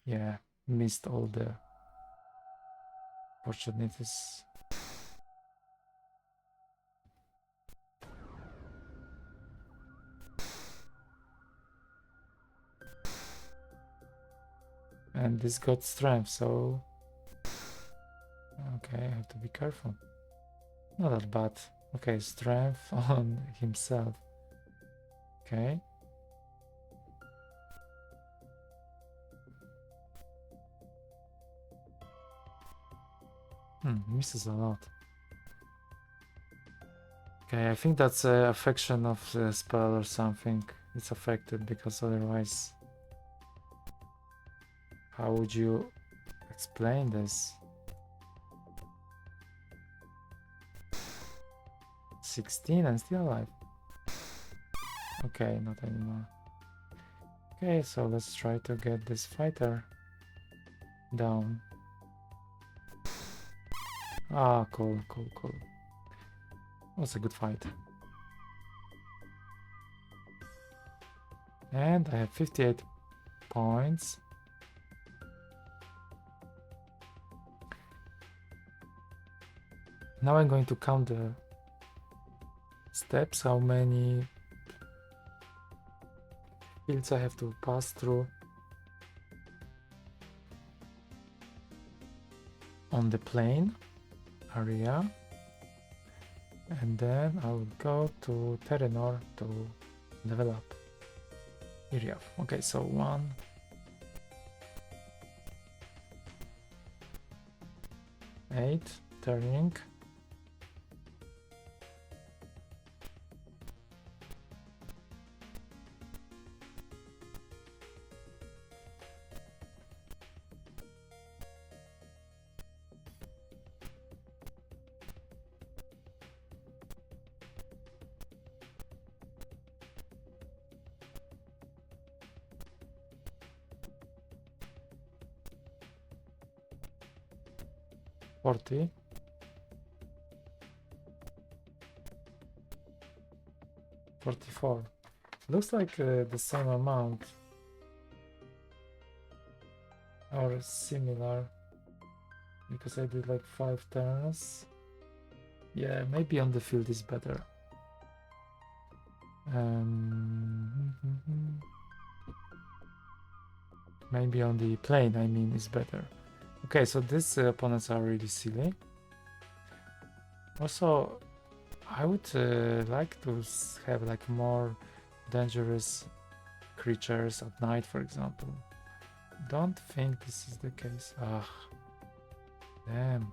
Yeah, missed all the opportunities. And this got strength, so okay, I have to be careful. Not that bad. Okay, strength on himself. Okay. Misses a lot. Okay, I think that's a affection of the spell or something. It's affected, because otherwise, how would you explain this? 16 and still alive. Okay, not anymore. Okay, so let's try to get this fighter down. Ah, cool. Was a good fight. And I have 58 points. Now I'm going to count the steps, how many fields I have to pass through on the plane area, and then I will go to Terranor to level up Iriath. Okay, so 1, 8, turning. $40. $44. Looks like the same amount or similar, because I did like 5 turns. Yeah, maybe on the field is better. Maybe on the plane, I mean, is better. Okay, so these opponents are really silly. Also, I would like to have like more dangerous creatures at night, for example. Don't think this is the case. Ah, damn.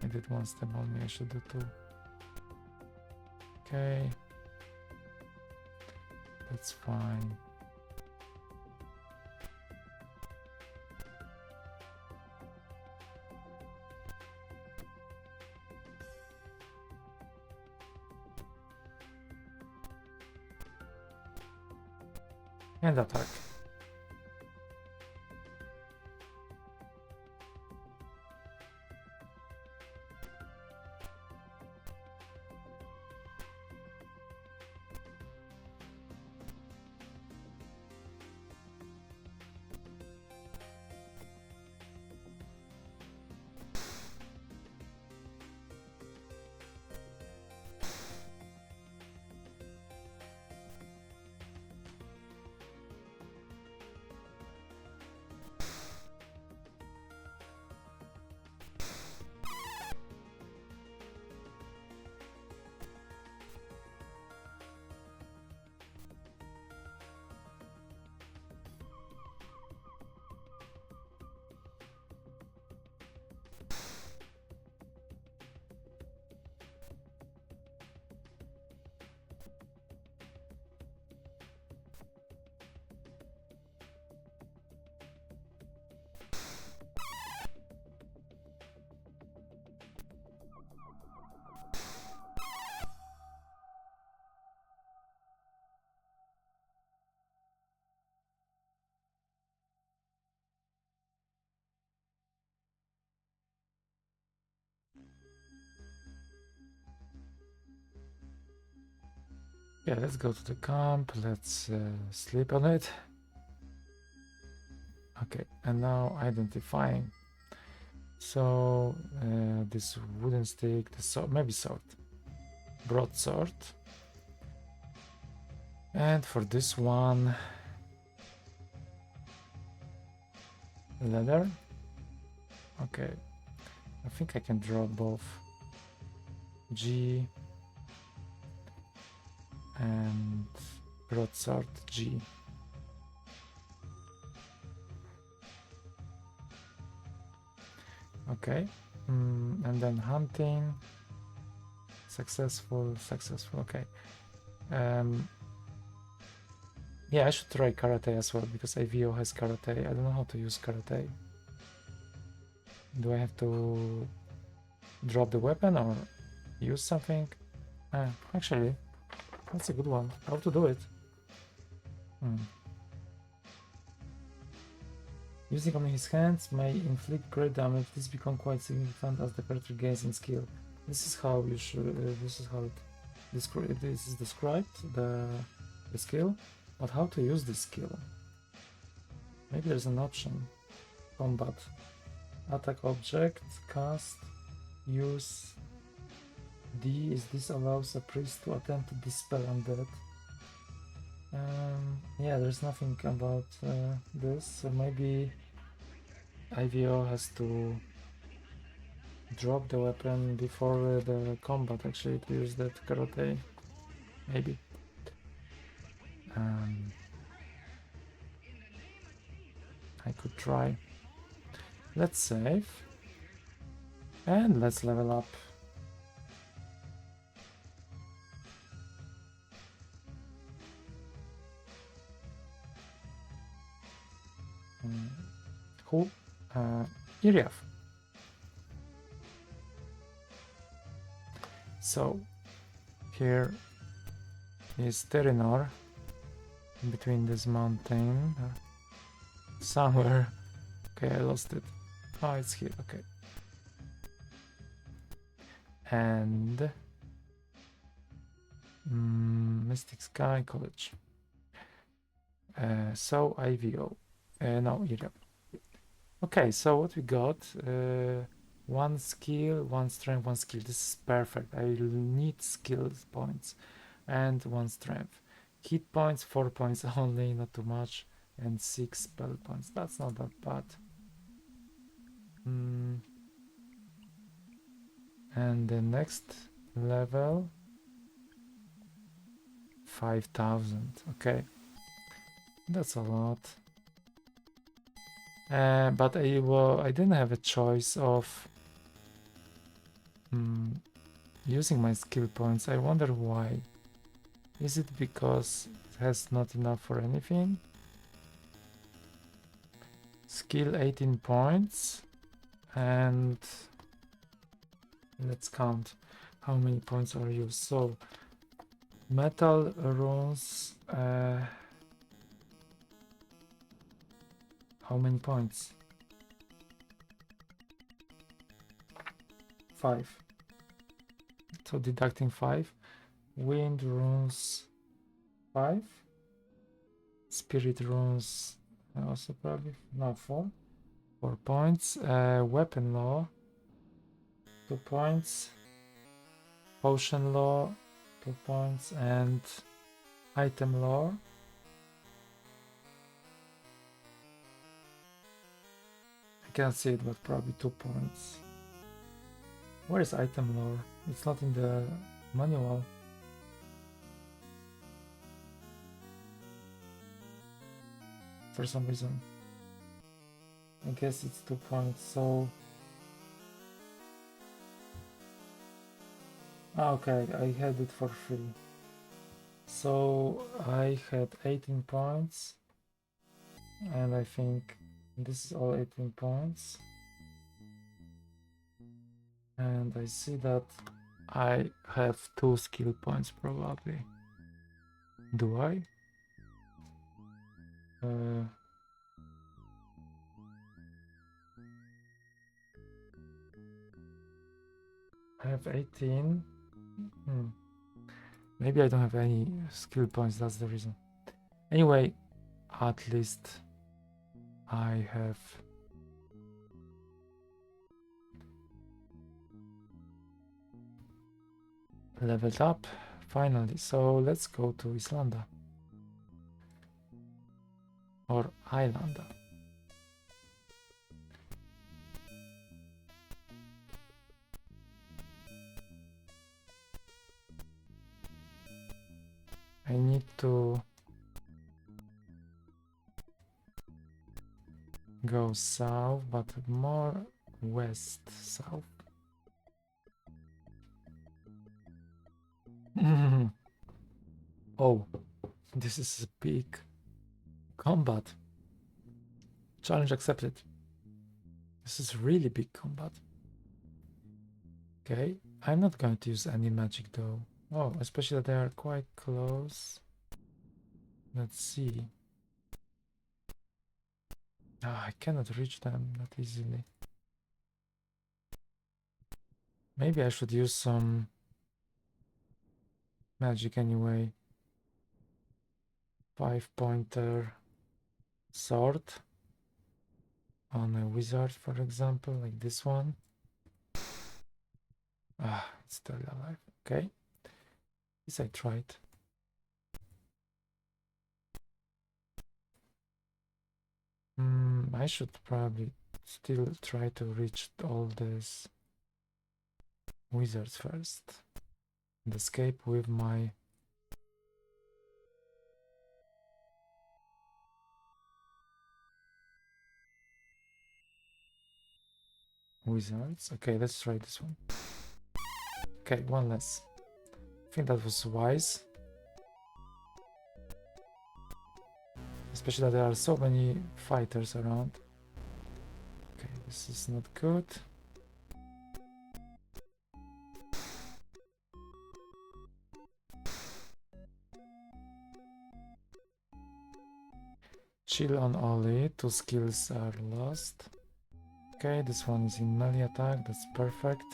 I did one step on me, I should do 2. Okay. That's fine. And attack. Yeah, let's go to the camp. Let's sleep on it. Okay, and now identifying. So this wooden stick, the sword, maybe sword, broadsword. And for this one, leather. Okay, I think I can draw both G and broadsword G. Okay, and then hunting, successful. Okay, yeah, I should try karate as well, because IVO has karate. I don't know how to use karate. Do I have to drop the weapon or use something? Actually, that's a good one. How to do it? Using only his hands may inflict great damage. This becomes quite significant as the character gains in skill. This is how you should. This is how it This is described, the skill, but how to use this skill? Maybe there's an option. Combat. Attack object, cast, use D is this allows a priest to attempt to dispel undead. Yeah, there's nothing about this, so maybe IVO has to drop the weapon before the combat actually to use that karate. Maybe. I could try. Let's save. And let's level up. Who? Iriath. So here is Terranor in between this mountain somewhere. Okay, I lost it. Oh, it's here. Okay. And Mystic Sky College. So IVO. No, Iriath. Okay, so what we got? One skill, one strength, one skill. This is perfect. I need skill points and one strength. Hit points, 4 points only, not too much, and 6 spell points. That's not that bad. And the next level, 5,000. Okay, that's a lot. But I didn't have a choice of using my skill points. I wonder why. Is it because it has not enough for anything? Skill 18 points, and let's count how many points are used. So metal runes, how many points? 5. So deducting 5. Wind runes 5. Spirit runes also probably no 4. 4 points. Weapon law 2 points. Potion law 2 points, and item law. I can't see it, but probably 2 points. Where is item lore? It's not in the manual. For some reason. I guess it's 2 points, so... Okay, I had it for free. So I had 18 points. And I think this is all 18 points. And I see that I have 2 skill points probably. Do I? I have 18. Maybe I don't have any skill points, that's the reason. Anyway, at least I have leveled up finally. So let's go to Islanda or Islanda. I need to go south, but more west south. Oh, this is a big combat. Challenge accepted. This is really big combat. Okay, I'm not going to use any magic though. Oh, especially that they are quite close. Let's see. I cannot reach them that easily. Maybe I should use some magic anyway. 5-pointer sword on a wizard, for example, like this one. Ah, it's still alive. Okay. Yes, I tried. I should probably still try to reach all these wizards first and escape with my wizards. Okay, let's try this one. Okay, one less. I think that was wise. Especially that there are so many fighters around. Okay, this is not good. Chill on Ollie. 2 skills are lost. Okay, this one is in melee attack. That's perfect.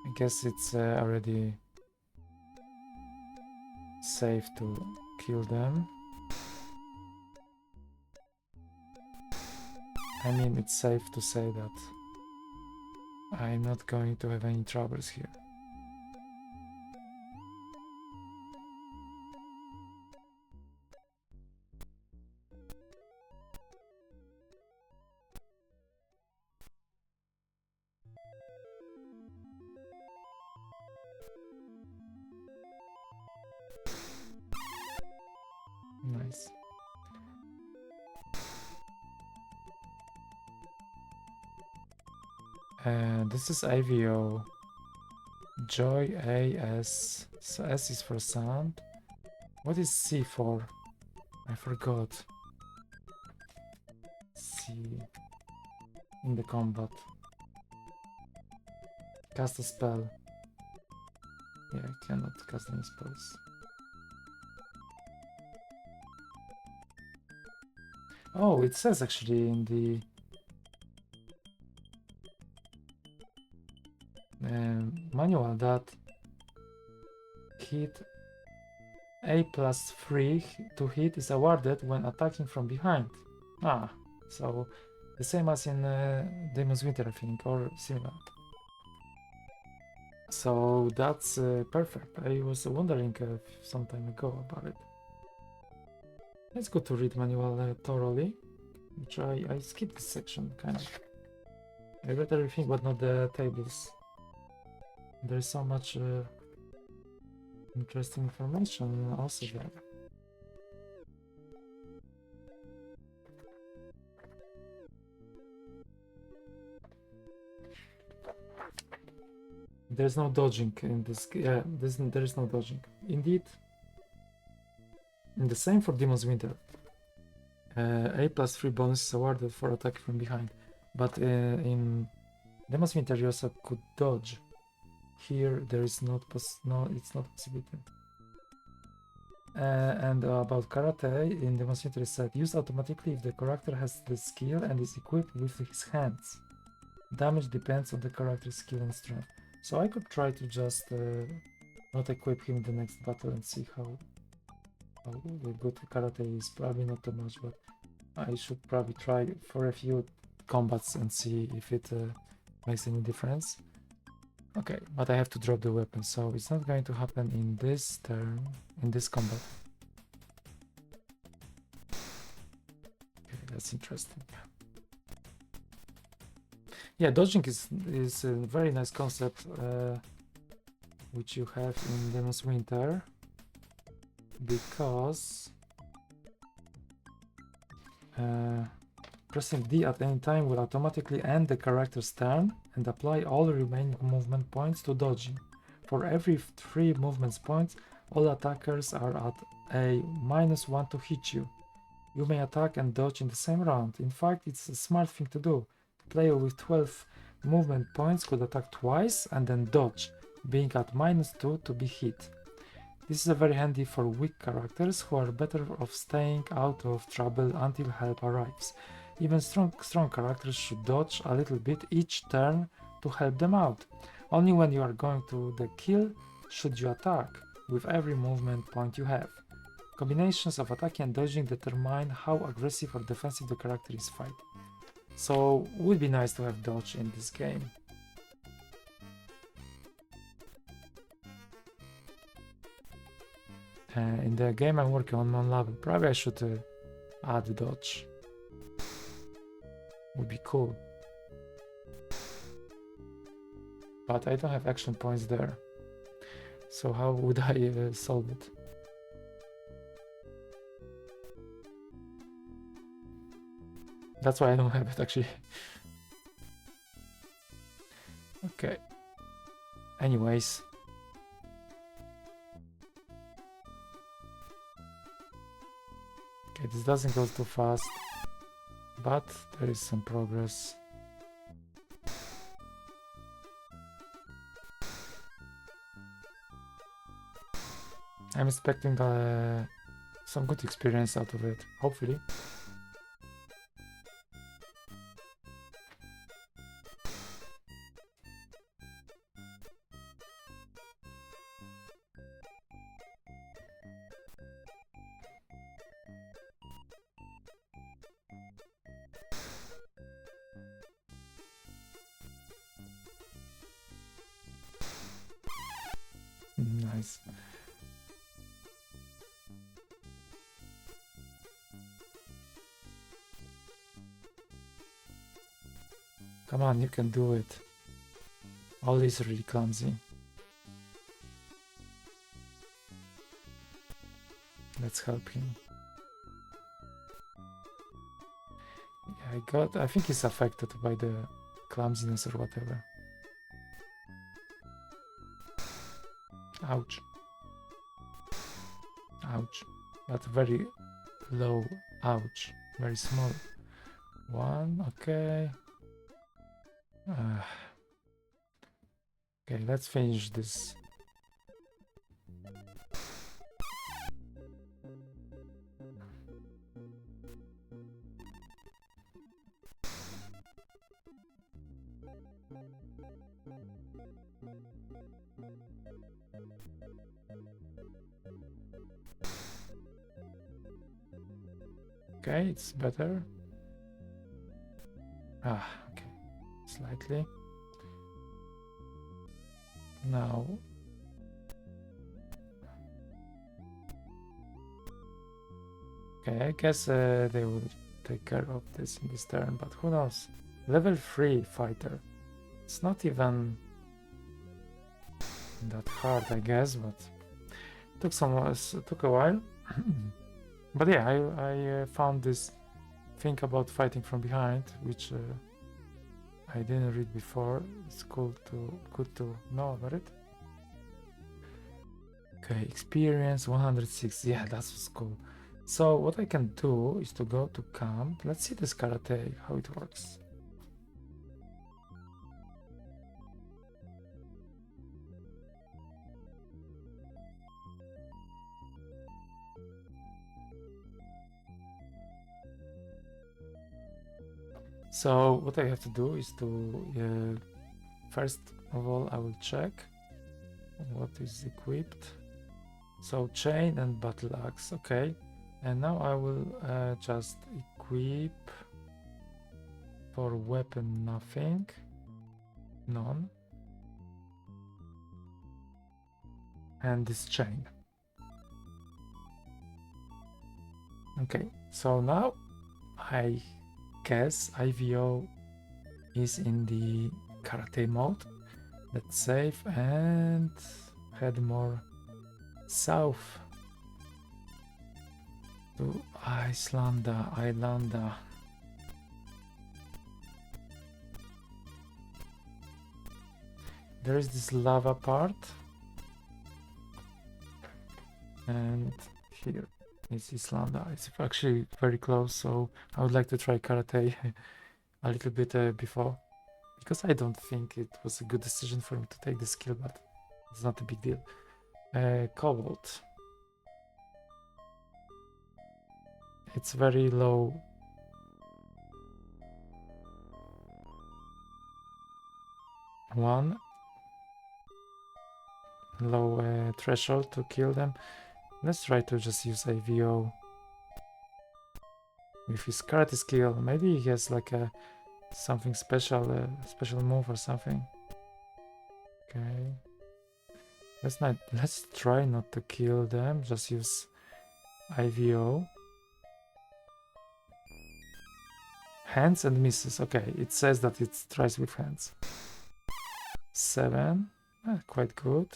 I guess it's already safe to kill them. I mean, it's safe to say that I'm not going to have any troubles here. Nice. This is IVO. Joy AS. So S is for sound. What is C for? I forgot. C in the combat. Cast a spell. Yeah, I cannot cast any spells. Oh, it says actually in the manual that hit A+3 to hit is awarded when attacking from behind. Ah, so the same as in Demon's Winter, I think, or similar. So that's perfect. I was wondering some time ago about it. It's good to read manual thoroughly, which I skipped this section, kind of. I read everything, but not the tables. There's so much interesting information also there. There's no dodging in this. Yeah, there is no dodging. Indeed. And the same for Demon's Winter. A+3 bonus is awarded for attack from behind. But in Demon's Winter you also could dodge. Here there is not it's not possibility. And about karate, in Demon's Winter is said, used automatically if the character has the skill and is equipped with his hands. Damage depends on the character's skill and strength. So I could try to just not equip him in the next battle and see how good karate is. Probably not too much, but I should probably try for a few combats and see if it makes any difference. Okay, but I have to drop the weapon, so it's not going to happen in this turn, in this combat. Okay, that's interesting. Yeah, dodging is a very nice concept, which you have in Demon's Winter, because pressing D at any time will automatically end the character's turn and apply all remaining movement points to dodging. For every 3 movement points, all attackers are at a -1 to hit you. You may attack and dodge in the same round. In fact, it's a smart thing to do. The player with 12 movement points could attack twice and then dodge, being at -2 to be hit. This is very handy for weak characters who are better off staying out of trouble until help arrives. Even strong characters should dodge a little bit each turn to help them out. Only when you are going to the kill should you attack. with every movement point you have. Combinations of attacking and dodging determine how aggressive or defensive the character is fighting. So, would be nice to have dodge in this game. In the game I'm working on one level, probably I should add dodge. Would be cool. But I don't have action points there. So how would I solve it? That's why I don't have it actually. Okay. Anyways. Okay, this doesn't go too fast, but there is some progress. I'm expecting some good experience out of it, hopefully. Nice. Come on, you can do it. Ollie is really clumsy. Let's help him. Yeah, I think he's affected by the clumsiness or whatever. Ouch. Ouch. But very low. Ouch. Very small. One, okay. Okay, let's finish this. Okay, it's better. Okay. Slightly. Now. Okay, I guess they will take care of this in this turn, but who knows? Level 3 fighter. It's not even that hard, I guess, but took a while. But yeah, I found this thing about fighting from behind, which I didn't read before. It's good to know about it. Okay, experience 106. Yeah, that's cool. So what I can do is to go to camp. Let's see this karate, how it works. So what I have to do is to first of all I will check what is equipped. So chain and battle axe, okay. And now I will just equip for weapon nothing, none, and this chain. Okay, so now I guess IVO is in the karate mode. Let's save and head more south to Islanda. There is this lava part, and here is Islanda. It's actually very close, so I would like to try karate a little bit before, because I don't think it was a good decision for me to take the skill, but it's not a big deal. Cobalt. It's very low. One. low threshold to kill them. Let's try to just use AVO with his karate skill. Maybe he has like a something special, special move or something. Okay. Let's try not to kill them. Just use IVO. Hands and misses. Okay, it says that it tries with hands. 7. Quite good.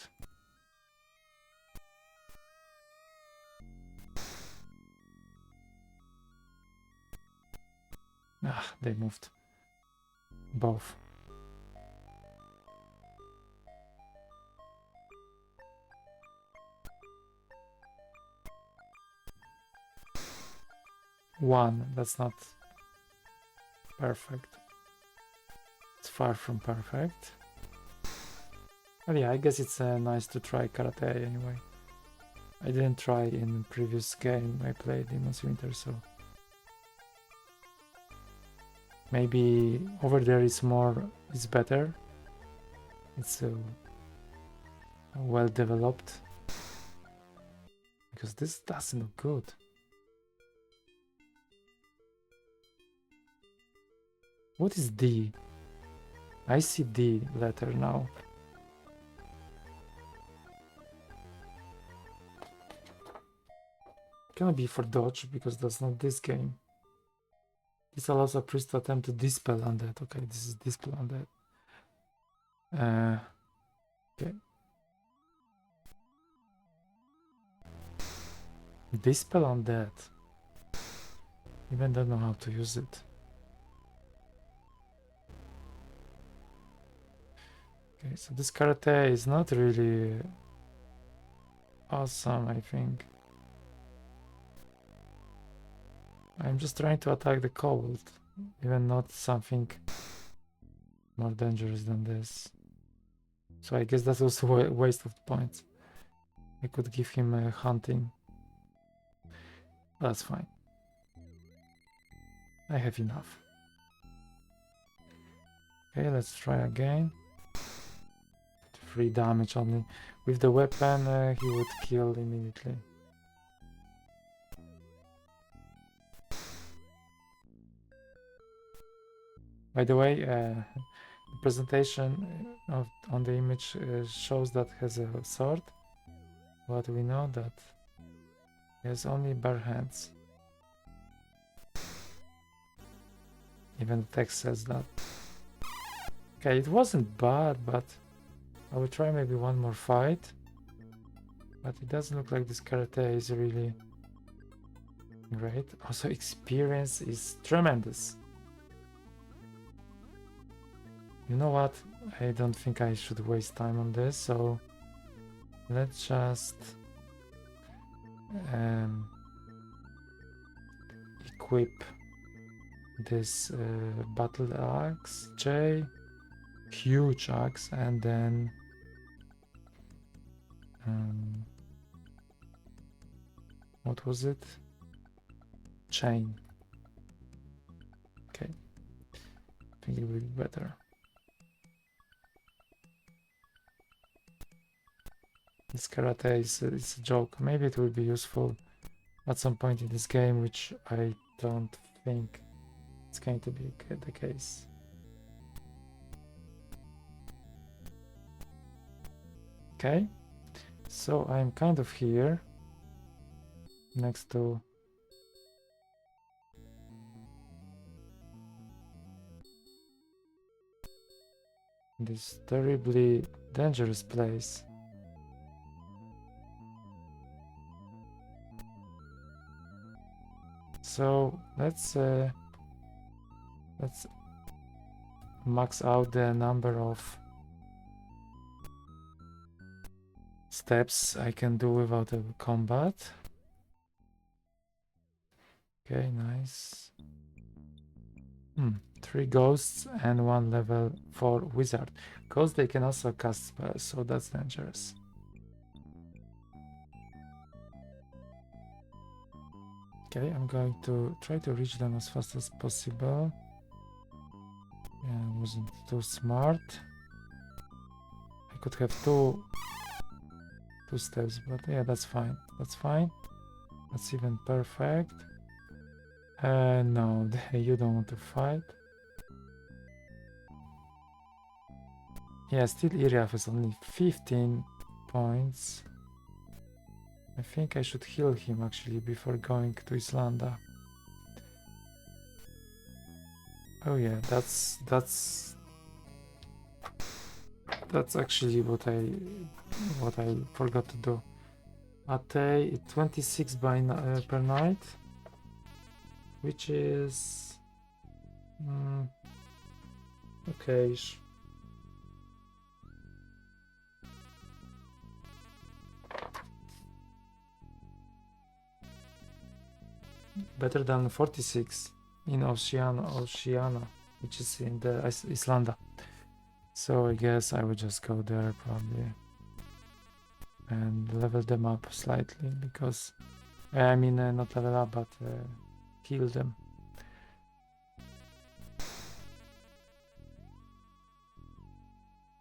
They moved. Both. One. That's not perfect. It's far from perfect. But yeah, I guess it's nice to try karate anyway. I didn't try in previous game I played Demon's Winter, so maybe over there is better. It's well developed. Because this doesn't look good. What is D? I see D letter now. Cannot be for dodge because that's not this game. This allows a priest to attempt to dispel undead. Okay, this is dispel undead. Okay. Dispel undead. Even don't know how to use it. Okay, so this karate is not really awesome, I think. I'm just trying to attack the kobold, even not something more dangerous than this. So I guess that's also a waste of points. I could give him a hunting. That's fine. I have enough. Okay, let's try again. 3 damage only. With the weapon, he would kill immediately. By the way, the presentation on the image shows that has a sword, but we know that he has only bare hands. Even the text says that. Okay, it wasn't bad, but I will try maybe one more fight. But it doesn't look like this karate is really great. Also, experience is tremendous. You know what? I don't think I should waste time on this, so let's just equip this battle axe, J, huge axe, and then what was it? Chain. Okay, I think it will be better. This karate is a joke. Maybe it will be useful at some point in this game, which I don't think it's going to be the case. Okay, so I'm kind of here next to this terribly dangerous place. So let's max out the number of steps I can do without a combat. Okay, nice. 3 ghosts and 1 level 4 wizard. Ghosts, they can also cast spells, so that's dangerous. Okay, I'm going to try to reach them as fast as possible. Yeah, I wasn't too smart. I could have 2 2 steps, but yeah, that's fine. That's fine. That's even perfect. No, you don't want to fight. Yeah, still Iriath is only 15 points. I think I should heal him actually before going to Islanda. Oh yeah, that's actually what I forgot to do. Ate 26 per night, which is okay. Better than 46 in Oceania, which is in the Islanda. So I guess I would just go there probably and level them up slightly, because I mean not level up, but heal them.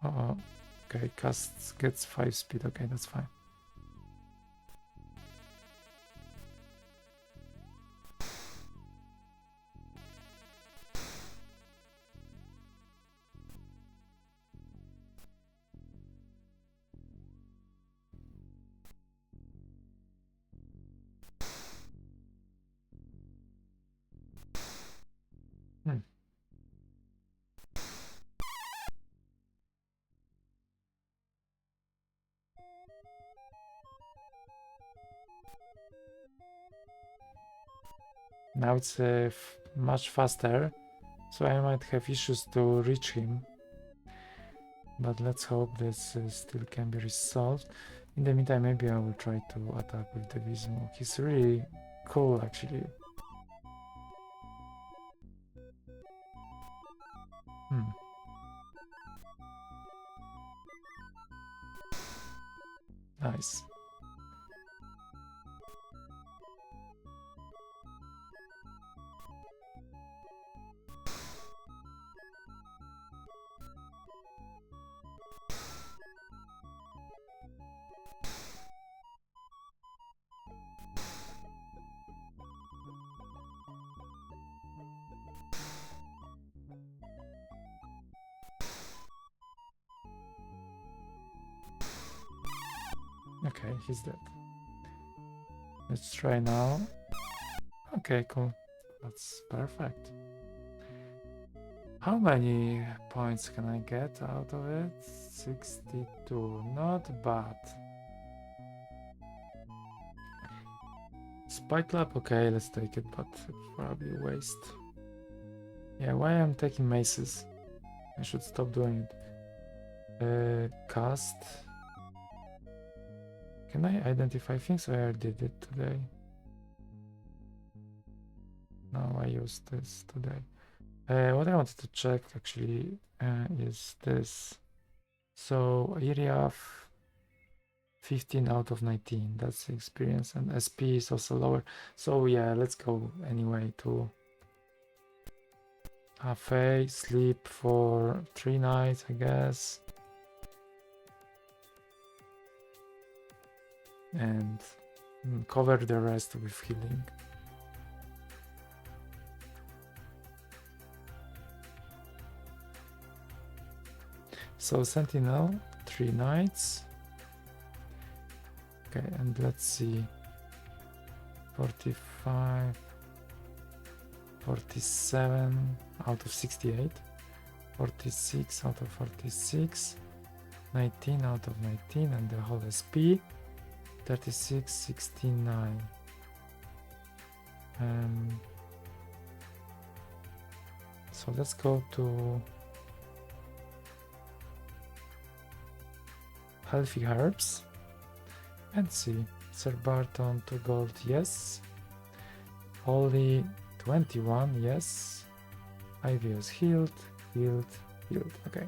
Okay, casts gets 5 speed. Okay, that's fine. Now it's much faster, so I might have issues to reach him. But let's hope this still can be resolved. In the meantime, maybe I will try to attack with Devismo. He's really cool, actually. Nice. Okay, he's dead. Let's try now. Okay, cool. That's perfect. How many points can I get out of it? 62. Not bad. Spike lab, okay, let's take it, but probably waste. Yeah, why I'm taking maces? I should stop doing it. Cast. Can I identify things? I already did it today. No, I used this today. What I wanted to check actually is this. So Iriath 15 out of 19. That's the experience, and SP is also lower. So yeah, let's go anyway to cafe, sleep for 3 nights, I guess. And cover the rest with healing. So Sentinel, 3 nights. Okay, and let's see. 45, 47 out of 68, 46 out of 46, 19 out of 19, and the whole SP, 36, 69. So let's go to healthy herbs and see. Sir Barthon 2 gold, yes. Ollie 21, yes. Ivy is healed. Okay.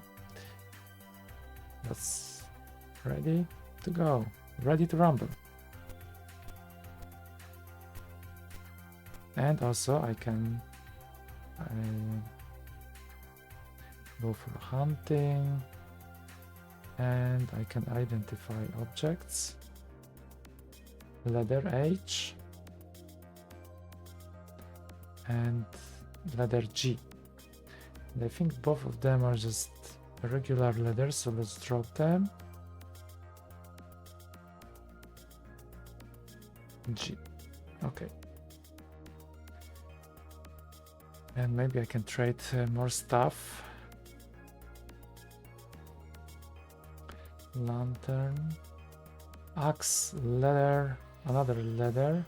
That's ready to go. Ready to rumble. And also I can go for hunting, and I can identify objects. letter H and letter G. And I think both of them are just regular letters, so let's drop them. G. Okay. And maybe I can trade more stuff. Lantern, axe, leather, another leather,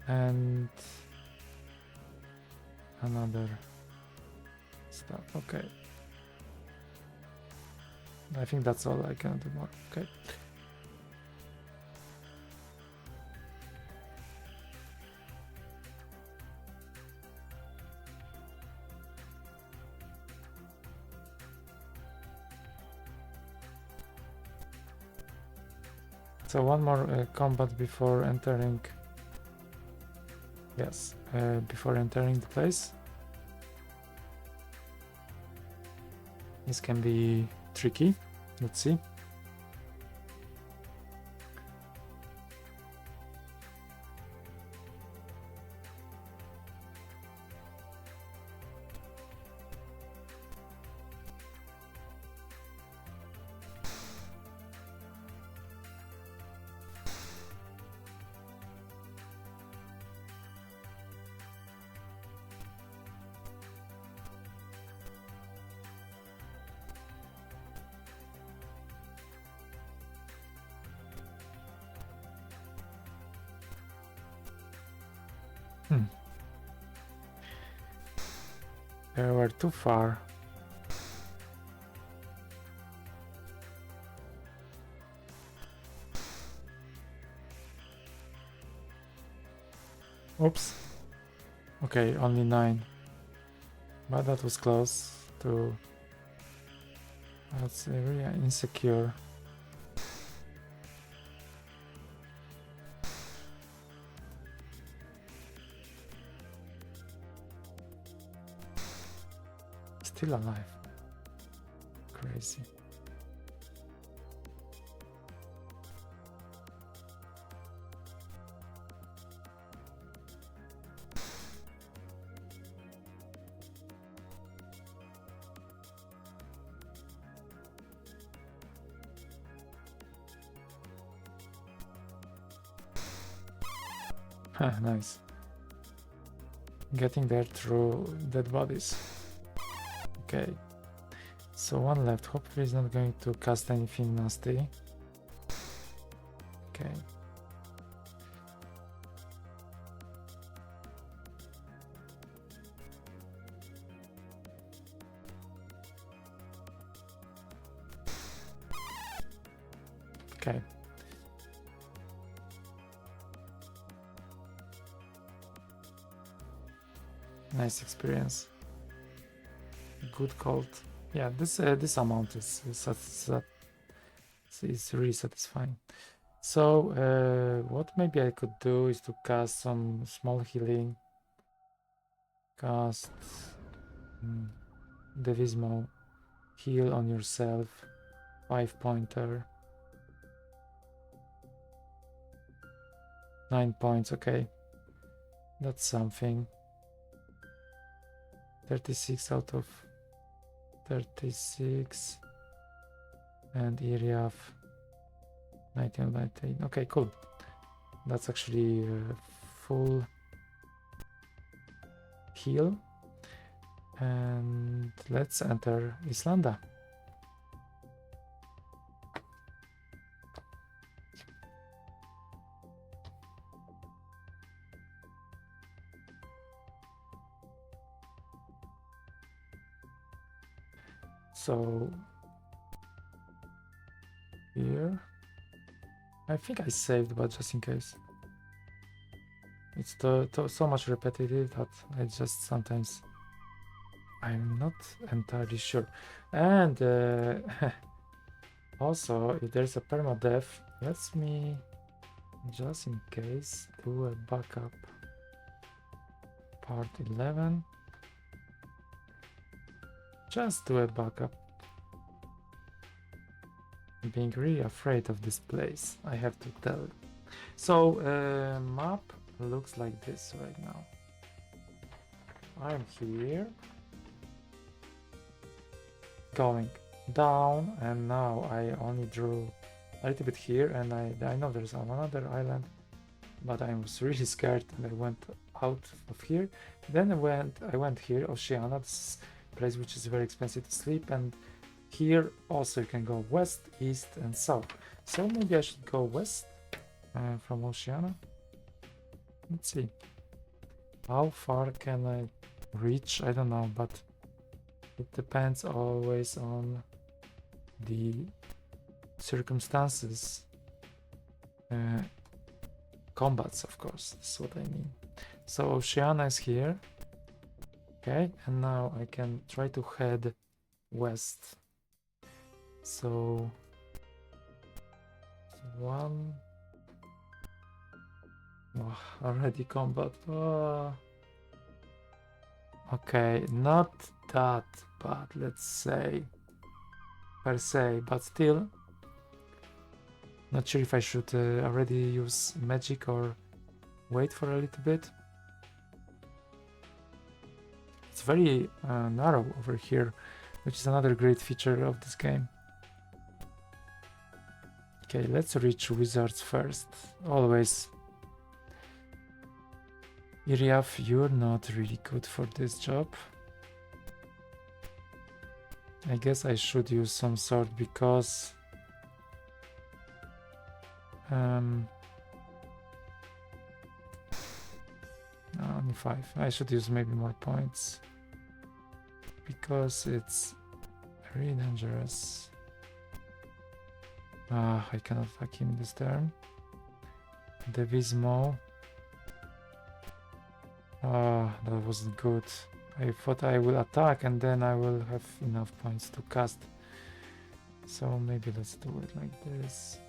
and another stuff. Okay, I think that's all I can do more. Okay. So one more combat before entering. Yes, before entering the place. This can be tricky. Let's see. They were too far. Oops. Okay, only 9. But that was close to... That's really insecure. Still alive. Crazy. Nice. Getting there through dead bodies. Okay. So one left. Hopefully he's not going to cast anything nasty. Okay. Okay. Nice experience. Good cult. Yeah, this amount is really satisfying. So what maybe I could do is to cast some small healing. Cast Devismo, heal on yourself, 5-pointer, 9 points. Okay, that's something. 36 out of 36, and Iriath 19 19. Okay, cool. That's actually full heal, and let's enter Islanda. So here, I think I saved, but just in case. It's so much repetitive that I just sometimes I'm not entirely sure. And also, if there's a permadeath, let me just in case do a backup. Part 11. Just do a backup being really afraid of this place, I have to tell. So, map looks like this right now. I'm here, going down, and now I only drew a little bit here, and I know there's another island, but I was really scared and I went out of here. Then I went here, Oceania, this place which is very expensive to sleep, and here also you can go west, east, and south. So maybe I should go west from Oceania. Let's see. How far can I reach? I don't know, but it depends always on the circumstances. Combats, of course, that's what I mean. So Oceania is here. Okay, and now I can try to head west. So one. Oh, already combat. Oh. Okay, not that bad, let's say, per se, but still not sure if I should already use magic or wait for a little bit. It's very narrow over here, which is another great feature of this game. Okay, let's reach wizards first. Always. Iriath, you're not really good for this job. I guess I should use some sword because only 5. I should use maybe more points because it's very dangerous. I cannot attack him this turn. Devismo. That wasn't good. I thought I will attack and then I will have enough points to cast. So maybe let's do it like this.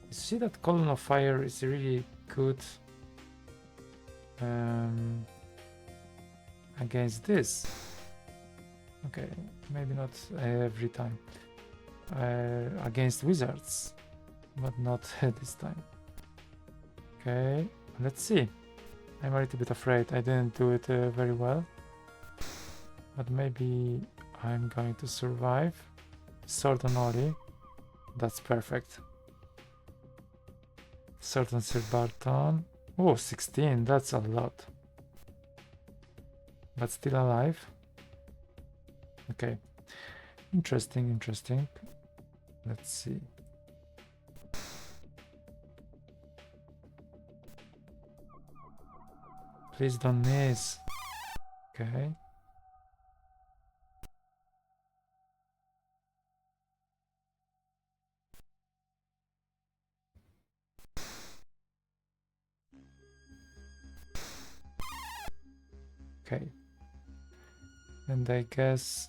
You see that Column of Fire is really good against this. Okay, maybe not every time. Against wizards, but not this time. Okay, let's see. I'm a little bit afraid I didn't do it very well, but maybe I'm going to survive. Sword on Ollie, that's perfect. Sword on Sir Barthon. Oh, 16, that's a lot. But still alive. Okay, interesting, interesting. Let's see. Please don't miss. Okay. Okay. And I guess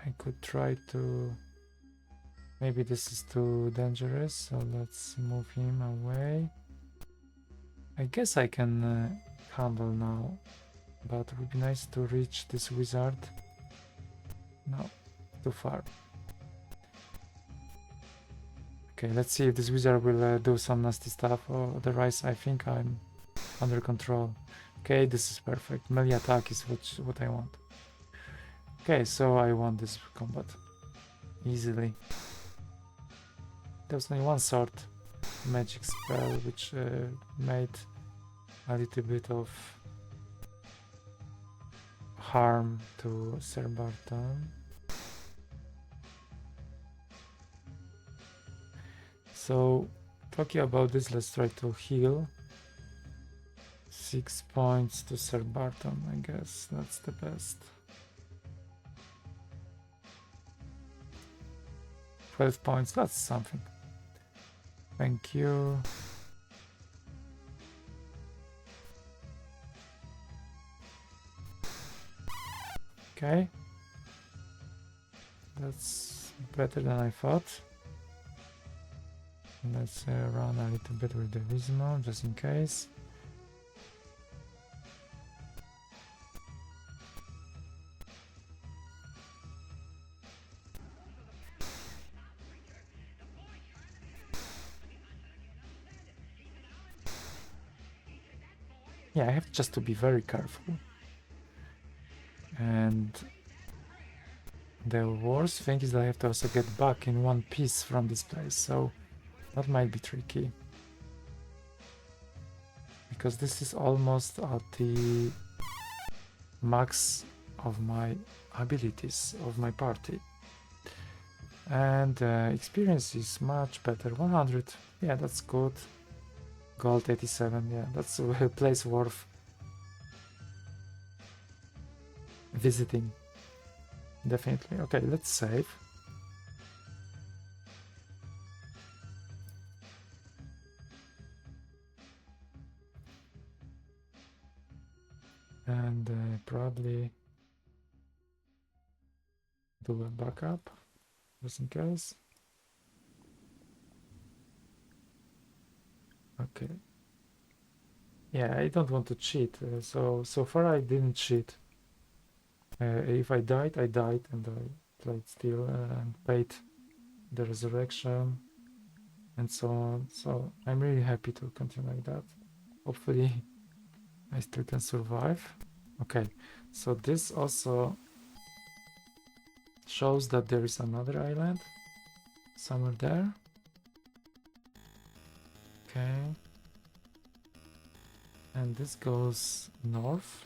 I could try to... Maybe this is too dangerous, so let's move him away. I guess I can handle now, but it would be nice to reach this wizard. No, too far. Okay, let's see if this wizard will do some nasty stuff, or otherwise I think I'm under control. Okay, this is perfect. Melee attack is what I want. Okay, so I won this combat easily. There was only one sword magic spell which made a little bit of harm to Sir Barthon. So talking about this, let's try to heal. 6 points to Sir Barthon, I guess that's the best. 12 points, that's something. Thank you. Okay. That's better than I thought. Let's run a little bit with Devismo, just in case. Yeah, I have just to be very careful. And the worst thing is that I have to also get back in one piece from this place, so that might be tricky. Because this is almost at the max of my abilities of my party. And experience is much better. 100, yeah, that's good. Gold 87, yeah, that's a place worth visiting. Definitely. Okay, let's save. And probably do a backup just in case. Okay. Yeah, I don't want to cheat. So far I didn't cheat. If I died, I died, and I played still and paid the resurrection and so on. So I'm really happy to continue like that. Hopefully I still can survive. Okay, so this also shows that there is another island somewhere there. Okay. And this goes north.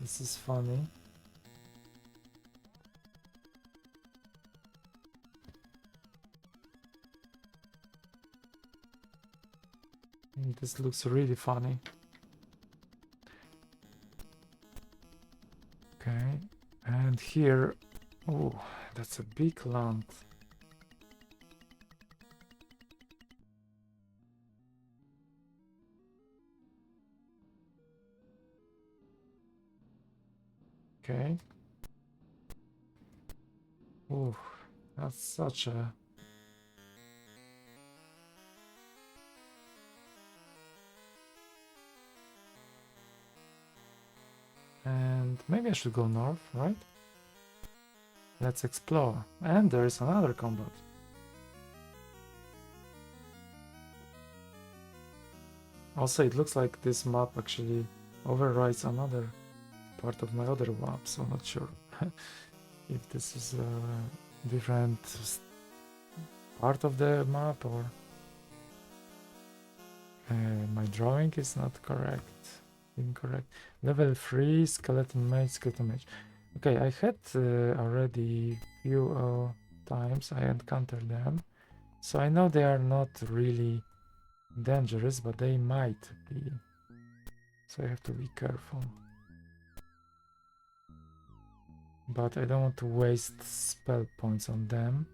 This is funny. This looks really funny. Okay, and here, oh, that's a big land. Okay. Oh, that's such a... And maybe I should go north, right? Let's explore. And there is another combat. Also, it looks like this map actually overrides another part of my other map, so not sure if this is a different part of the map or my drawing is not correct. Incorrect. Level 3 skeleton mage. Okay, I had already few times I encountered them, so I know they are not really dangerous, but they might be, so I have to be careful. But I don't want to waste spell points on them.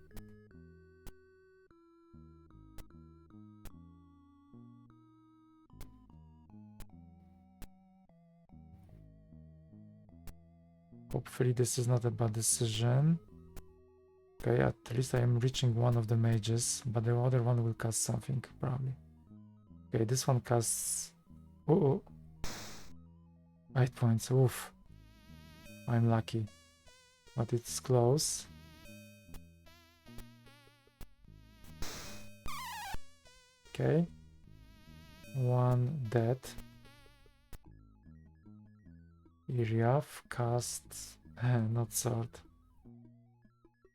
Hopefully this is not a bad decision. Okay, at least I am reaching one of the mages, but the other one will cast something, probably. Okay, this one casts... Oh, 8 points, oof. I'm lucky. But it's close. Okay. One dead. Iriath casts... not sword.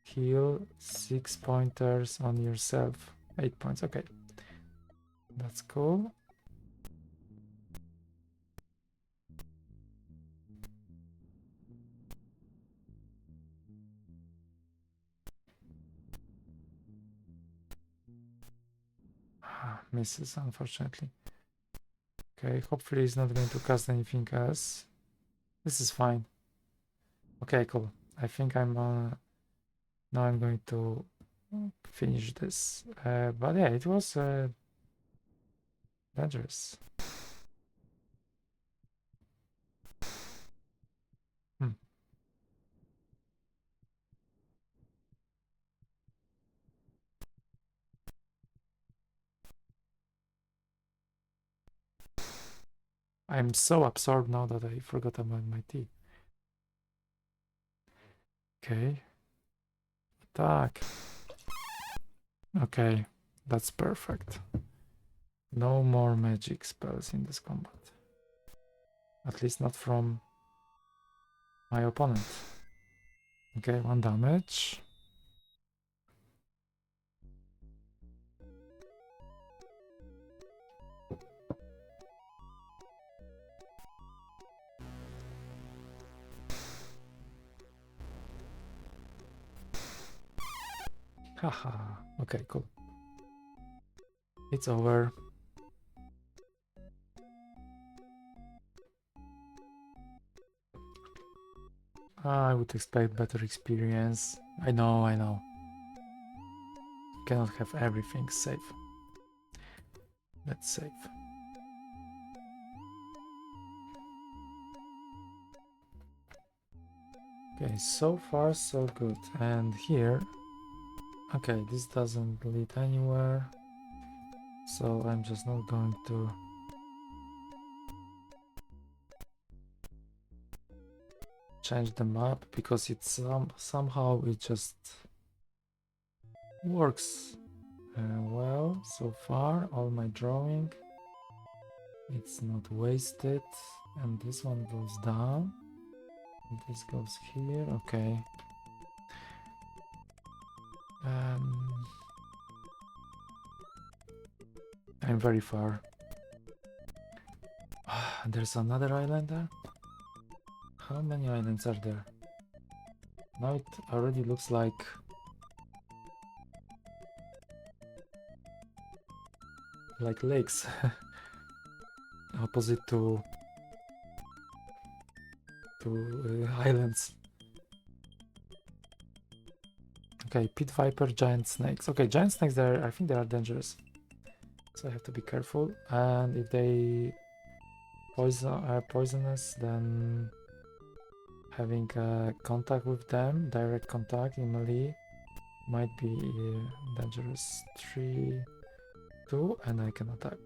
Heal 6 pointers on yourself. 8 points, okay. That's cool. Misses, unfortunately. Okay, hopefully he's not going to cast anything else. This is fine. Okay, cool. I think I'm now I'm going to finish this. But yeah, it was dangerous. I'm so absorbed now that I forgot about my tea. Okay. Attack. Okay, that's perfect. No more magic spells in this combat. At least not from my opponent. Okay, 1 damage. Haha. Okay, cool. It's over. I would expect better experience. I know. Cannot have everything safe. Let's save. Okay, so far so good. And here, okay, this doesn't lead anywhere. So I'm just not going to change the map because it's somehow it just works well so far. All my drawing, it's not wasted, and this one goes down. This goes here. Okay. I'm very far. There's another island there. How many islands are there? Now it already looks like lakes opposite to islands. Okay, pit viper, giant snakes. Okay, giant snakes there, I think they are dangerous, so I have to be careful. And if they are poisonous, then having contact with them, direct contact in melee, might be dangerous. 3, 2, and I can attack.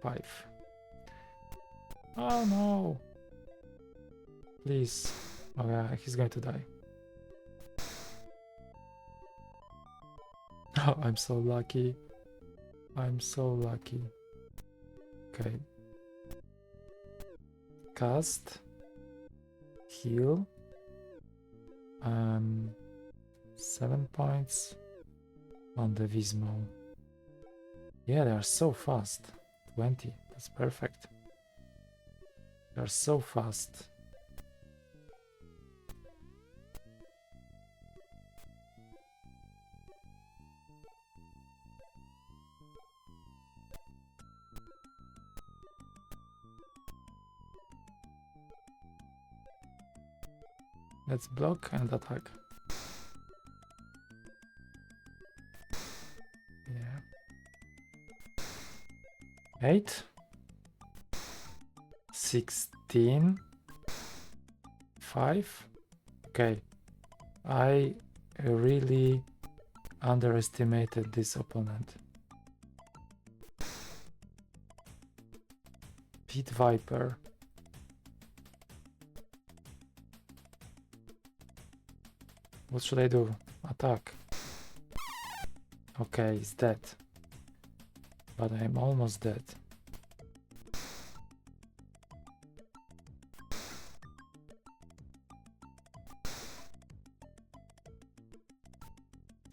5. Oh no! Please. Oh yeah, he's going to die. Oh, I'm so lucky. I'm so lucky. Okay. Cast. Heal. 7 points on Devismo. Yeah, they are so fast. 20. That's perfect. They are so fast. Let's block and attack. Yeah. 8. 16. 5. Okay. I really underestimated this opponent. Pit Viper. What should I do? Attack. Okay, he's dead. But I'm almost dead.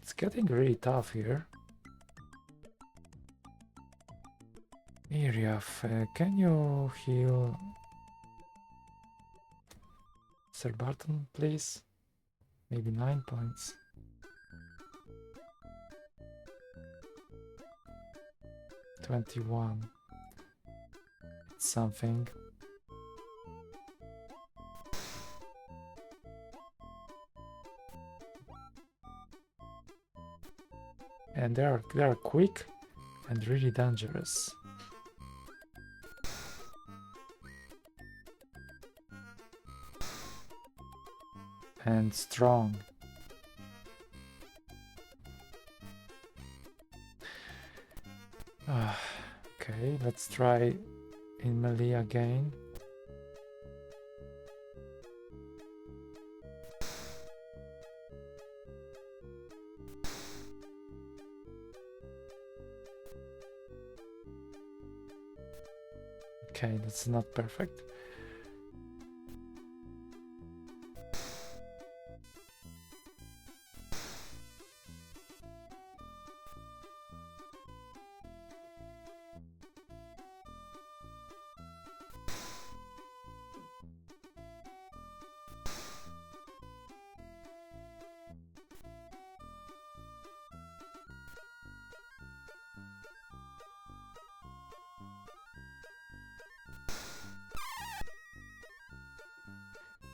It's getting really tough here. Iriath, can you heal Sir Barthon, please? Maybe 9 points. $21. It's something. And they are quick and really dangerous. And strong. Okay, let's try in melee again. Okay, that's not perfect.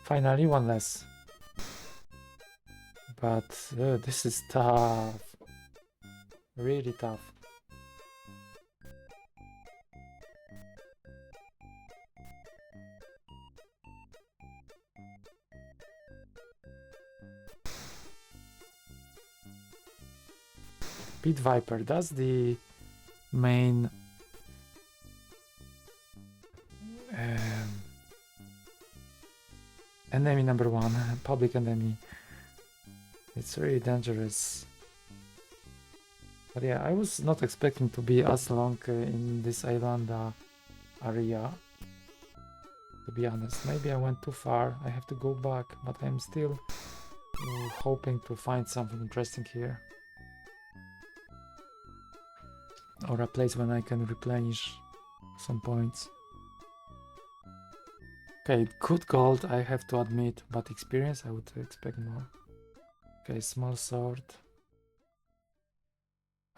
Finally, one less. But this is tough. Really tough. Pit Viper, that's the main enemy number one, public enemy. It's really dangerous. But yeah, I was not expecting to be as long in this Islanda area. To be honest, maybe I went too far. I have to go back, but I'm still hoping to find something interesting here. Or a place when I can replenish some points. Okay, good gold, I have to admit, but experience I would expect more. Okay, small sword.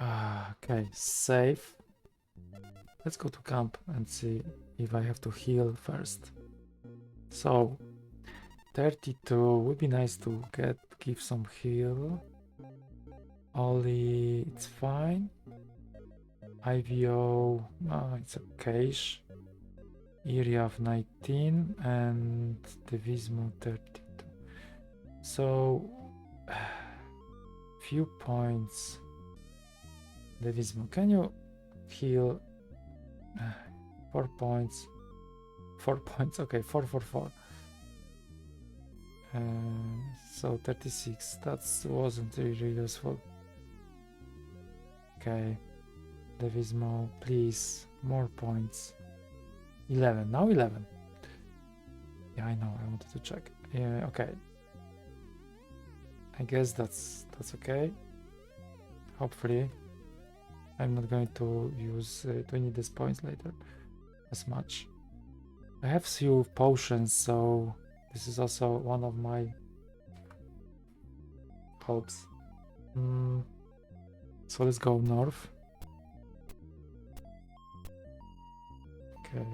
Okay, safe. Let's go to camp and see if I have to heal first. So, 32 would be nice to give some heal. Ollie, it's fine. IVO, it's okay. Iriath 19 and Devismo 32. So, few points. Devismo, can you heal 4 points? 4 points, okay, 4 for 4. So 36, that wasn't really useful. Okay, Devismo, please, more points. 11, now 11. Yeah, I know, I wanted to check. Yeah, okay. I guess that's okay. Hopefully. I'm not going to use to need these points later as much. I have few potions, so this is also one of my hopes. So let's go north. Okay.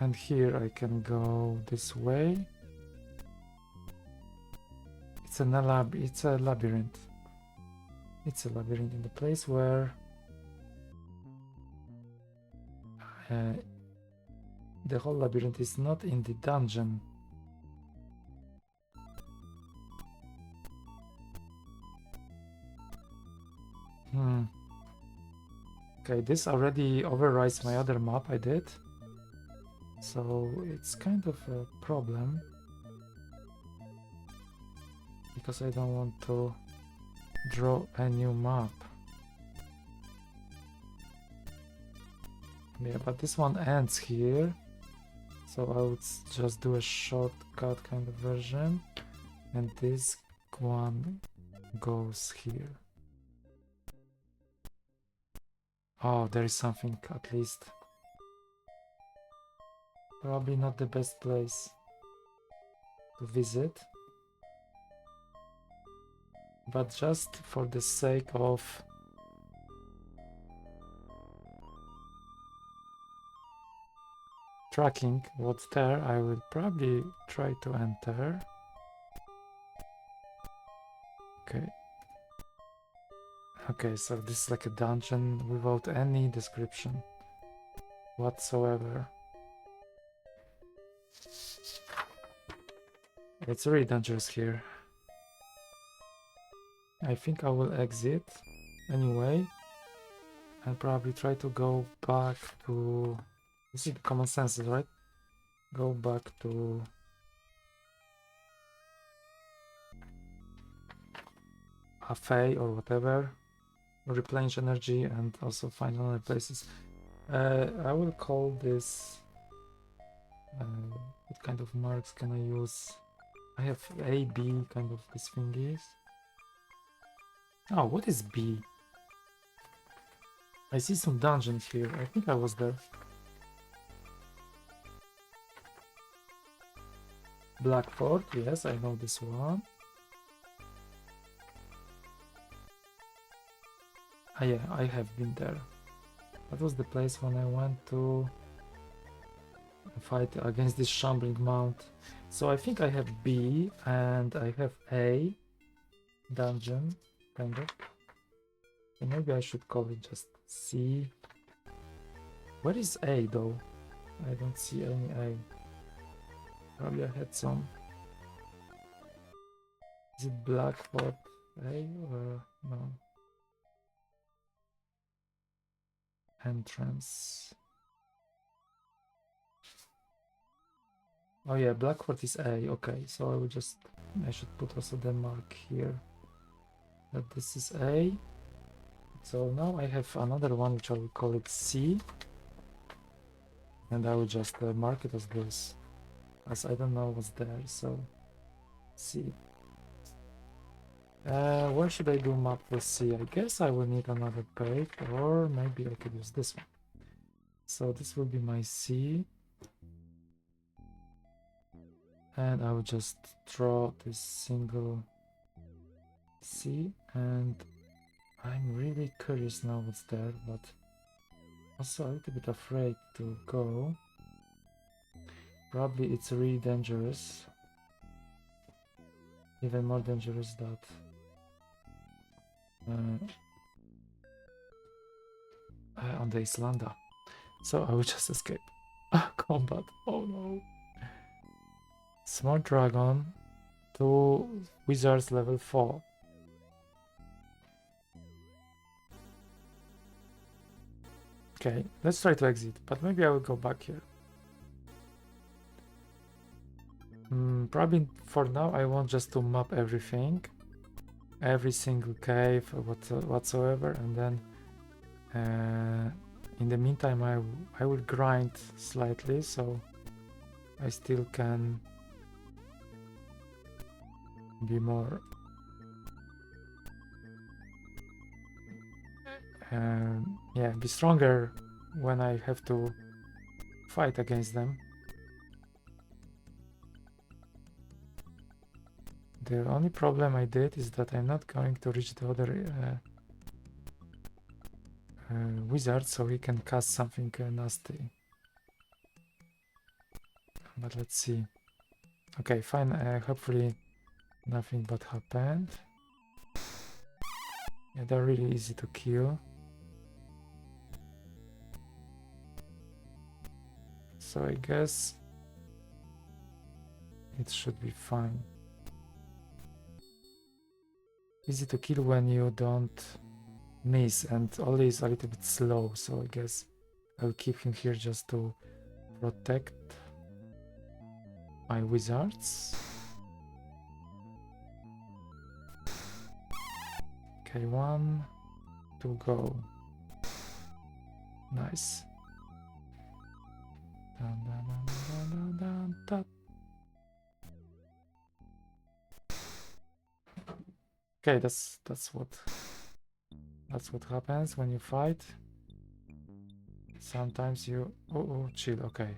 And here I can go this way. It's a labyrinth. It's a labyrinth in the place where the whole labyrinth is not in the dungeon. Okay, this already overrides my other map I did. So it's kind of a problem. Because I don't want to draw a new map. Yeah, but this one ends here. So I would just do a shortcut kind of version. And this one goes here. Oh, there is something at least. Probably not the best place to visit. But just for the sake of tracking what's there, I will probably try to enter. Okay. Okay, so this is like a dungeon without any description whatsoever. It's really dangerous here. I think I will exit anyway and probably try to go back to... You see the common sense, right? Go back to a Fey or whatever, replenish energy, and also find other places. I will call this. What kind of marks can I use? I have A, B, kind of these thingies. Oh, what is B? I see some dungeons here. I think I was there. Blackford, yes, I know this one. Ah, yeah, I have been there. That was the place when I went to fight against this shambling mount. So I think I have B and I have A dungeon, kind of. So maybe I should call it just C. Where is A though? I don't see any A. Probably I had some. Is it Blackford A or no? Entrance. Oh yeah, Blackford is A. Okay, so I should put also the mark here that this is A. So now I have another one which I will call it C, and I will just mark it as this, as I don't know what's there. So C. Where should I do map for C? I guess I will need another page, or maybe I could use this one. So this will be my C. And I will just draw this single C, and I'm really curious now what's there, but also a little bit afraid to go. Probably it's really dangerous. Even more dangerous that on the Islanda. So I will just escape. Combat. Oh no. Smart dragon, 2 wizards level 4. Okay, let's try to exit, but maybe I will go back here. Probably for now I want just to map everything, every single cave or whatsoever, and then in the meantime I will grind slightly so I still can be more be stronger when I have to fight against them. The only problem I did is that I'm not going to reach the other wizard, so he can cast something nasty. But let's see. Okay, fine. Hopefully nothing bad happened. Yeah, they're really easy to kill. So I guess it should be fine. Easy to kill when you don't miss, and Ollie is a little bit slow, so I guess I'll keep him here just to protect my wizards. Okay, 1 to go. Nice. Dun, dun, dun, dun, dun, dun, dun. Okay, that's what happens when you fight. Sometimes you chill. Okay,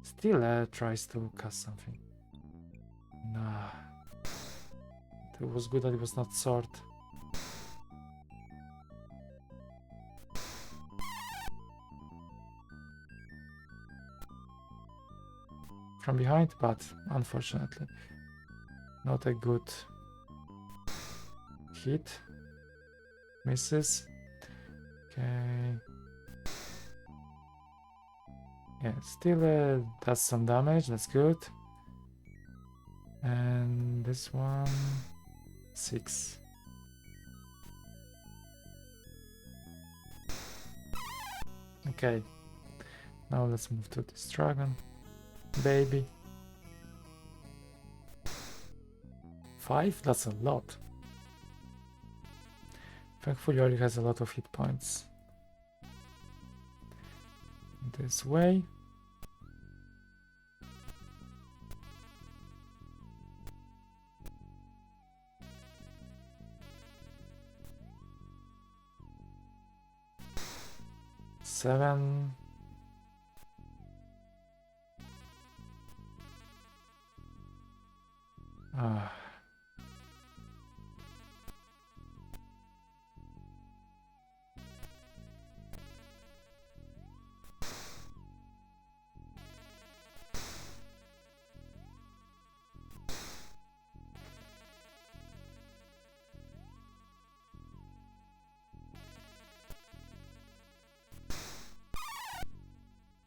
still tries to cast something. Nah, it was good that it was not sword. From behind, but unfortunately not a good hit. Misses. Okay. Yeah, still does some damage. That's good. And this one 6. Okay. Now let's move to this dragon. Baby. 5? That's a lot. Thankfully, Ollie has a lot of hit points. This way. Seven.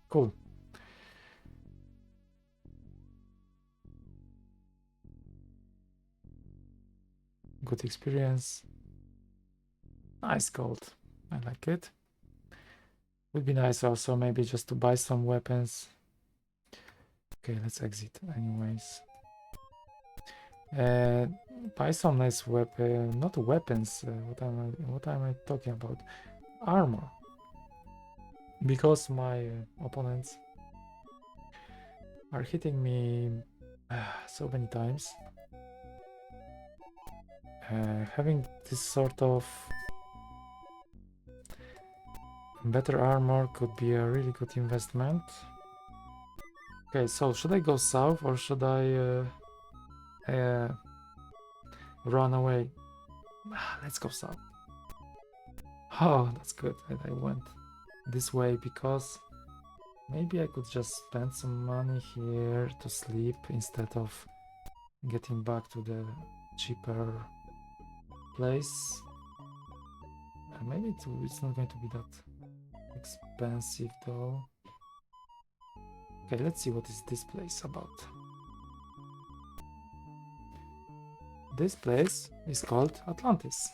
Cool. Good experience. Nice gold. I like it. Would be nice also maybe just to buy some weapons. Okay, let's exit anyways. Buy some nice weapon, not weapons. What am I talking about? Armor. Because my opponents are hitting me so many times. Having this sort of better armor could be a really good investment. Okay, so should I go south or should I run away? Let's go south. Oh, that's good that I went this way because maybe I could just spend some money here to sleep instead of getting back to the cheaper place. Maybe it's not going to be that expensive though. Okay, let's see what is this place about. This place is called Atlantis,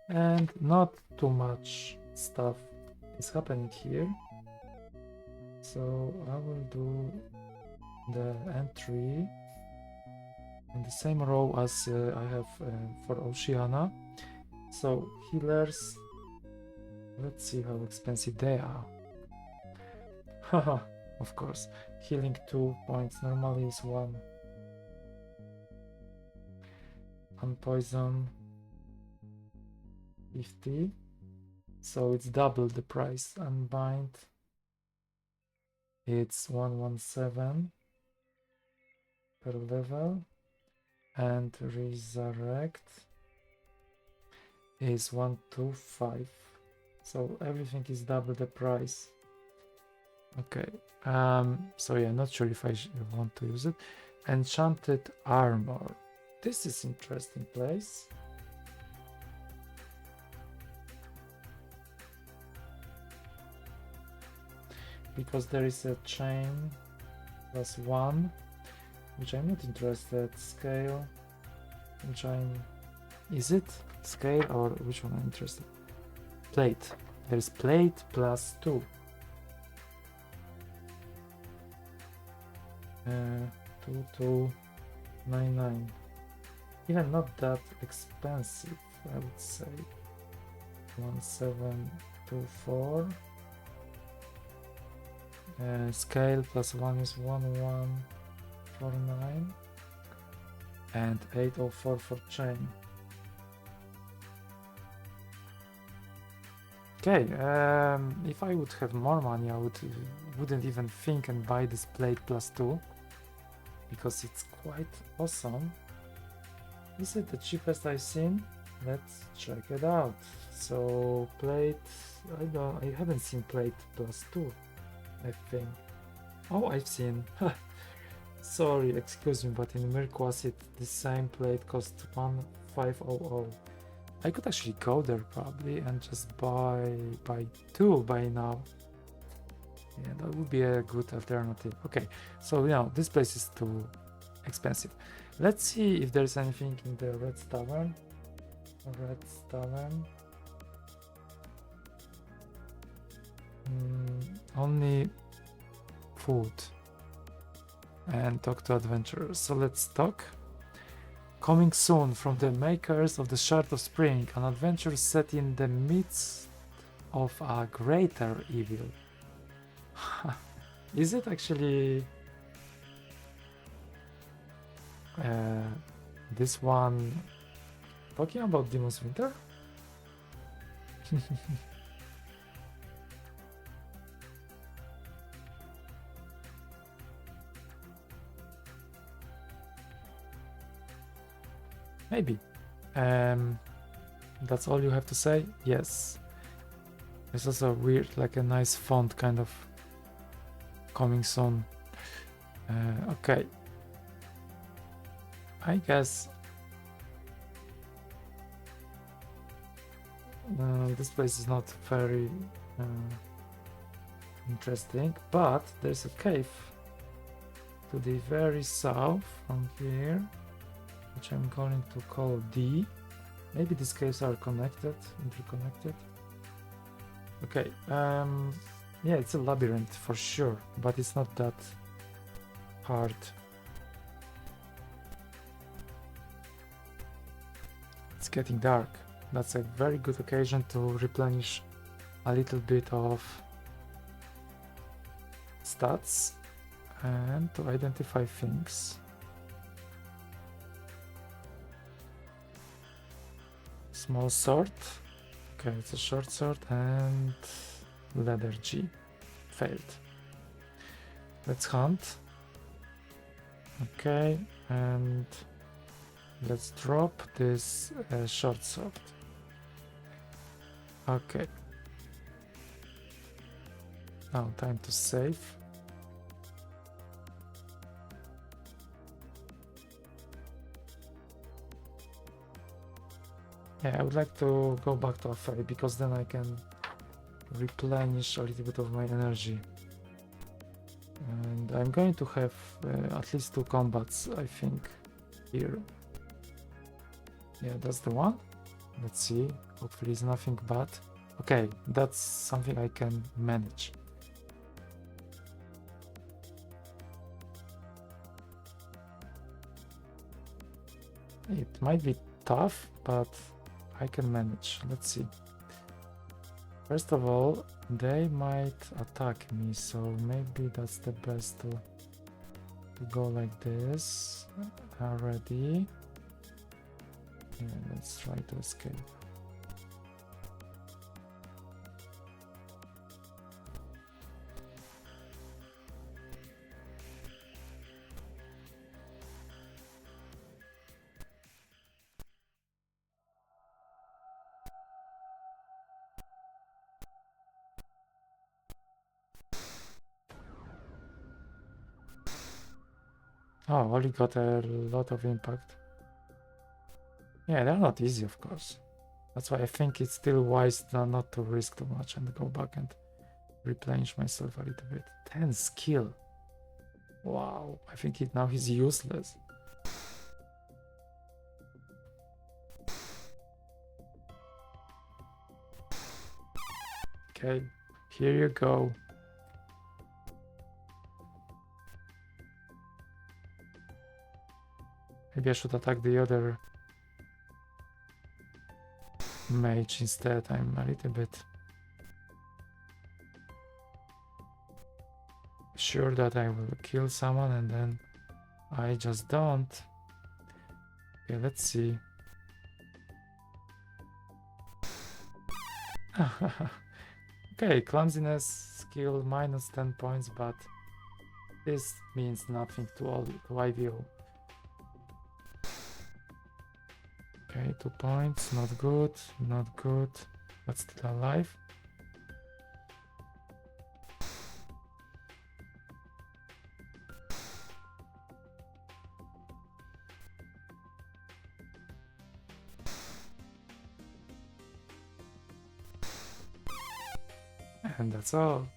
and not too much stuff is happening here. So I will do the entry in the same row as I have for Oceania. So healers, let's see how expensive they are. Haha, of course, healing 2 points normally is 1. Unpoison 50, so it's double the price. Unbind, it's 117 per level, and resurrect is 125, so everything is double the price. Okay, so yeah, not sure if I want to use it. Enchanted armor, this is interesting place. Because there is a chain +1, which I'm not interested. Scale, which is it scale or which one I'm interested? Plate, there's plate +2. 2299. Even not that expensive, I would say. 1724. Scale +1 is 1149, and 804 for chain. Okay, if I would have more money, I wouldn't even think and buy this plate +2 because it's quite awesome. Is it the cheapest I've seen? Let's check it out. So plate, I haven't seen plate +2. I think. Oh, I've seen. Sorry, excuse me, but in Mirkwas the same plate cost 1500. I could actually go there probably and just buy 2 by now. Yeah, that would be a good alternative. Okay, so this place is too expensive. Let's see if there's anything in the Red Tavern. Only food and talk to adventurers. So let's talk. Coming soon from the makers of the Shard of Spring, an adventure set in the midst of a greater evil. Is it actually this one talking about Demon's Winter? Maybe. That's all you have to say? Yes. This is a weird, like a nice font kind of coming soon. Okay. I guess this place is not very interesting, but there's a cave to the very south from here, which I'm going to call D. Maybe these caves are connected, interconnected. Okay, yeah, it's a labyrinth for sure, but it's not that hard. It's getting dark. That's a very good occasion to replenish a little bit of stats and to identify things. Small sword. Okay, it's a short sword and leather G. Failed. Let's hunt. Okay, and let's drop this short sword. Okay. Now time to save. Yeah, I would like to go back to a ferry because then I can replenish a little bit of my energy. And I'm going to have at least 2 combats, I think, here. Yeah, that's the one. Let's see. Hopefully it's nothing bad. Okay, that's something I can manage. It might be tough, but I can manage. Let's see. First of all, they might attack me, so maybe that's the best to go like this already. Yeah, let's try to escape. Oh, Ollie got a lot of impact. Yeah, they're not easy, of course. That's why I think it's still wise not to risk too much and go back and replenish myself a little bit. 10 skill. Wow, I think now he's useless. Okay, here you go. Maybe I should attack the other mage instead. I'm a little bit sure that I will kill someone and then I just don't. Okay, let's see. Okay, clumsiness skill minus 10 points, but this means nothing to all to IVO. Okay, 2 points, not good, but still alive. And that's all.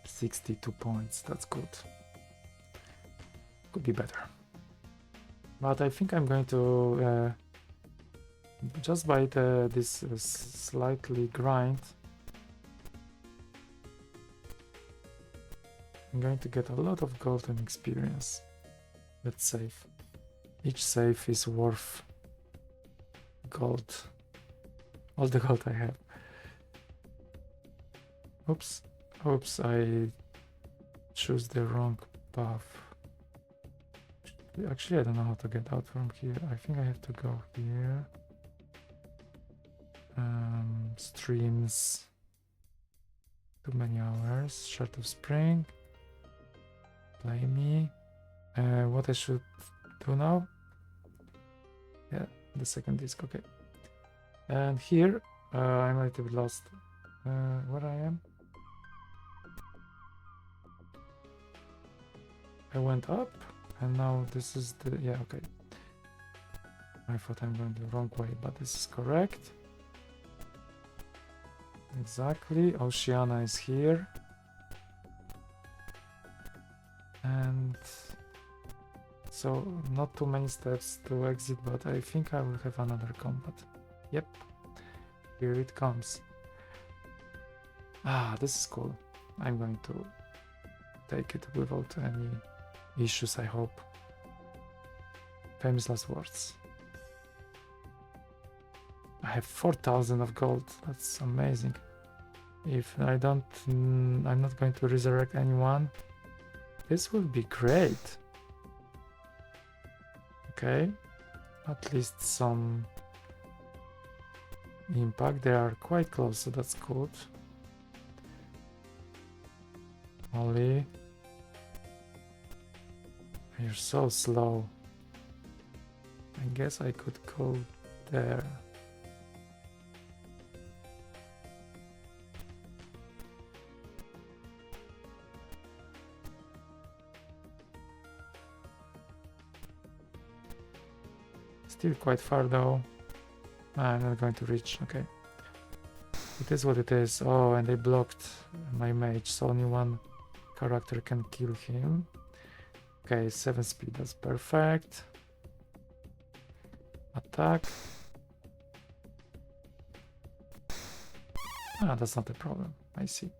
$62 points, that's good. Could be better. But I think I'm going to just by this slightly grind. I'm going to get a lot of gold and experience. Let's save. Each save is worth gold. All the gold I have. Oops. Oops, I choose the wrong path. Actually, I don't know how to get out from here. I think I have to go here. Streams. Too many hours. Shard of Spring. Play me. What I should do now? Yeah, the second disc, okay. And here, I'm a little bit lost. Where I am? I went up, and now this is the... yeah, okay. I thought I'm going the wrong way, but this is correct. Exactly, Oceana is here. And... so, not too many steps to exit, but I think I will have another combat. Yep, here it comes. Ah, this is cool. I'm going to take it without any issues, I hope. Famous last words. I have 4,000 of gold. That's amazing. If I don't... I'm not going to resurrect anyone. This will be great. Okay. At least some impact. They are quite close, so that's good. Ollie. You're so slow. I guess I could go there. Still quite far though. I'm not going to reach, okay. It is what it is. Oh, and they blocked my mage, so only one character can kill him. Okay, 7 speed, that's perfect. Attack. Ah, that's not a problem, I see.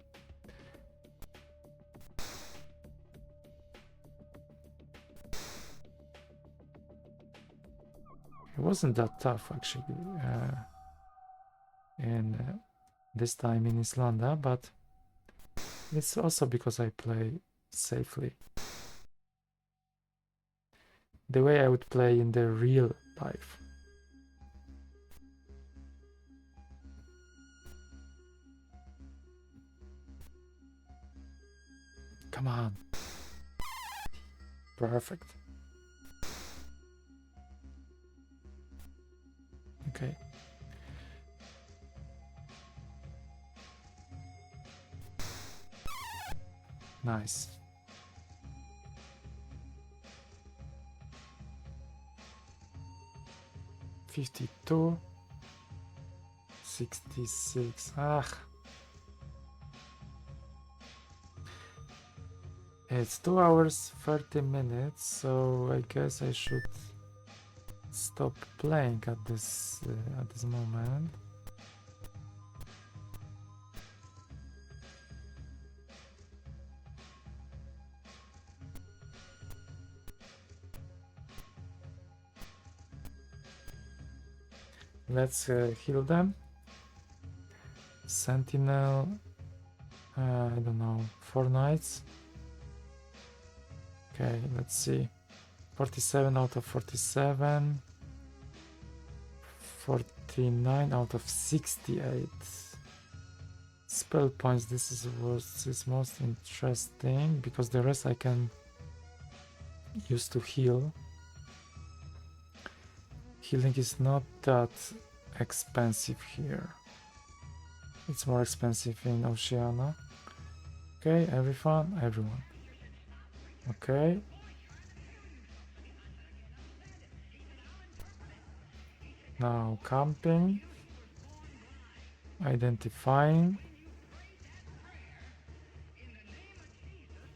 It wasn't that tough actually in this time in Islanda, but it's also because I play safely. The way I would play in the real life. Come on. Perfect. Okay. Nice. $52. 66. Ah. It's 2 hours 30 minutes, so I guess I should stop playing at this moment. Let's heal them. Sentinel, I don't know, 4 nights. Okay, let's see. 47 out of 47. 49 out of 68. Spell points, this is most interesting because the rest I can use to heal. Healing is not that expensive here. It's more expensive in Oceania. Okay, everyone. Okay. Now camping. Identifying.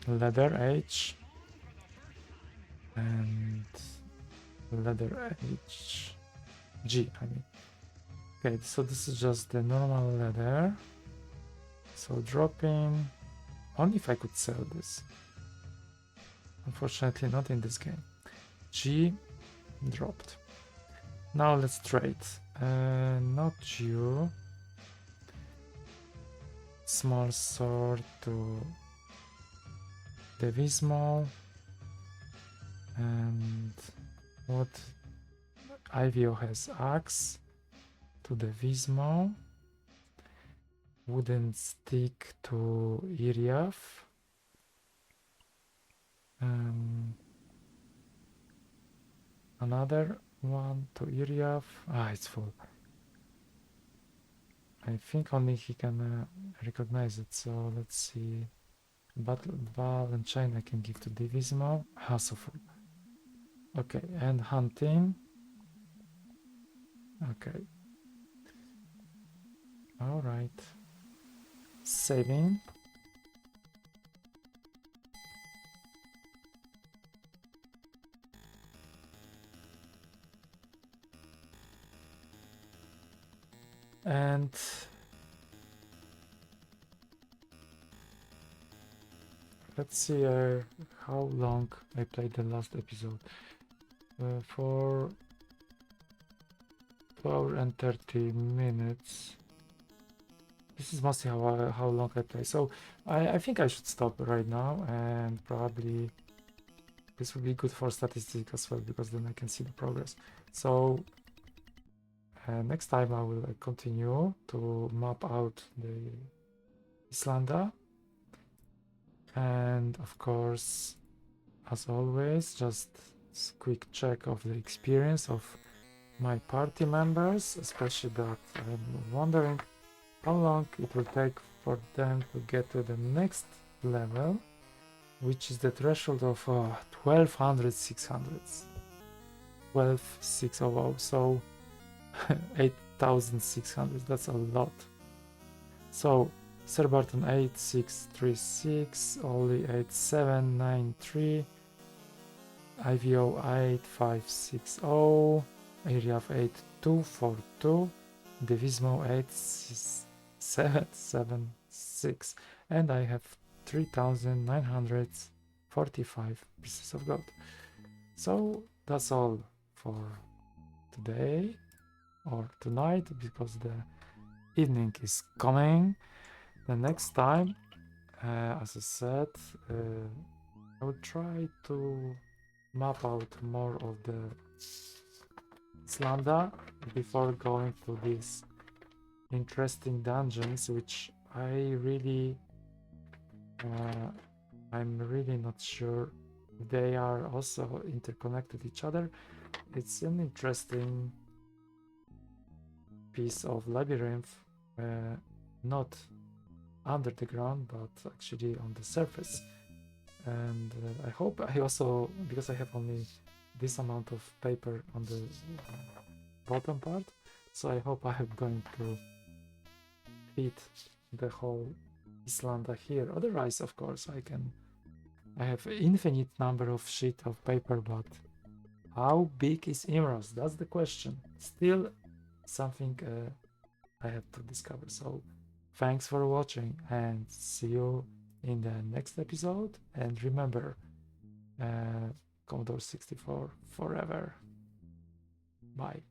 Leather H. And leather H. G, I mean. Okay, so this is just the normal leather. So dropping. Only if I could sell this. Unfortunately, not in this game. G dropped. Now let's trade. Not you. Small sword to Devismo. And what? Ivio has axe to Devismo. Wooden stick to Iriath. Another one to Iriath. It's full. I think only he can recognize it. So let's see. Battle Val and Chain I can give to Devismo. So full. Okay, and hunting. Okay. All right. Saving. And let's see how long I played the last episode. For 2 hours and 30 minutes. This is mostly how long I play. So I think I should stop right now, and probably this will be good for statistics as well, because then I can see the progress. So next time I will continue to map out the Islanda. And of course, as always, just quick check of the experience of my party members, especially that I'm wondering how long it will take for them to get to the next level, which is the threshold of 1200 600s. 12600, so 8600, that's a lot. So Sir Barthon 8636, Ollie 8793, IVO 8560, Iriath 8242, Devismo 8776, and I have 3945 pieces of gold. So that's all for today or tonight, because the evening is coming. The next time, as I said, I will try to map out more of the Islanda before going to these interesting dungeons, which I'm really not sure they are also interconnected each other. It's an interesting piece of labyrinth, not under the ground but actually on the surface. And I hope I also, because I have only this amount of paper on the bottom part, so I hope I am going to fit the whole Islanda here. Otherwise, of course, I have infinite number of sheet of paper, but how big is Imros? That's the question. Still something I have to discover. So thanks for watching, and see you in the next episode. And remember, Commodore 64 forever. Bye.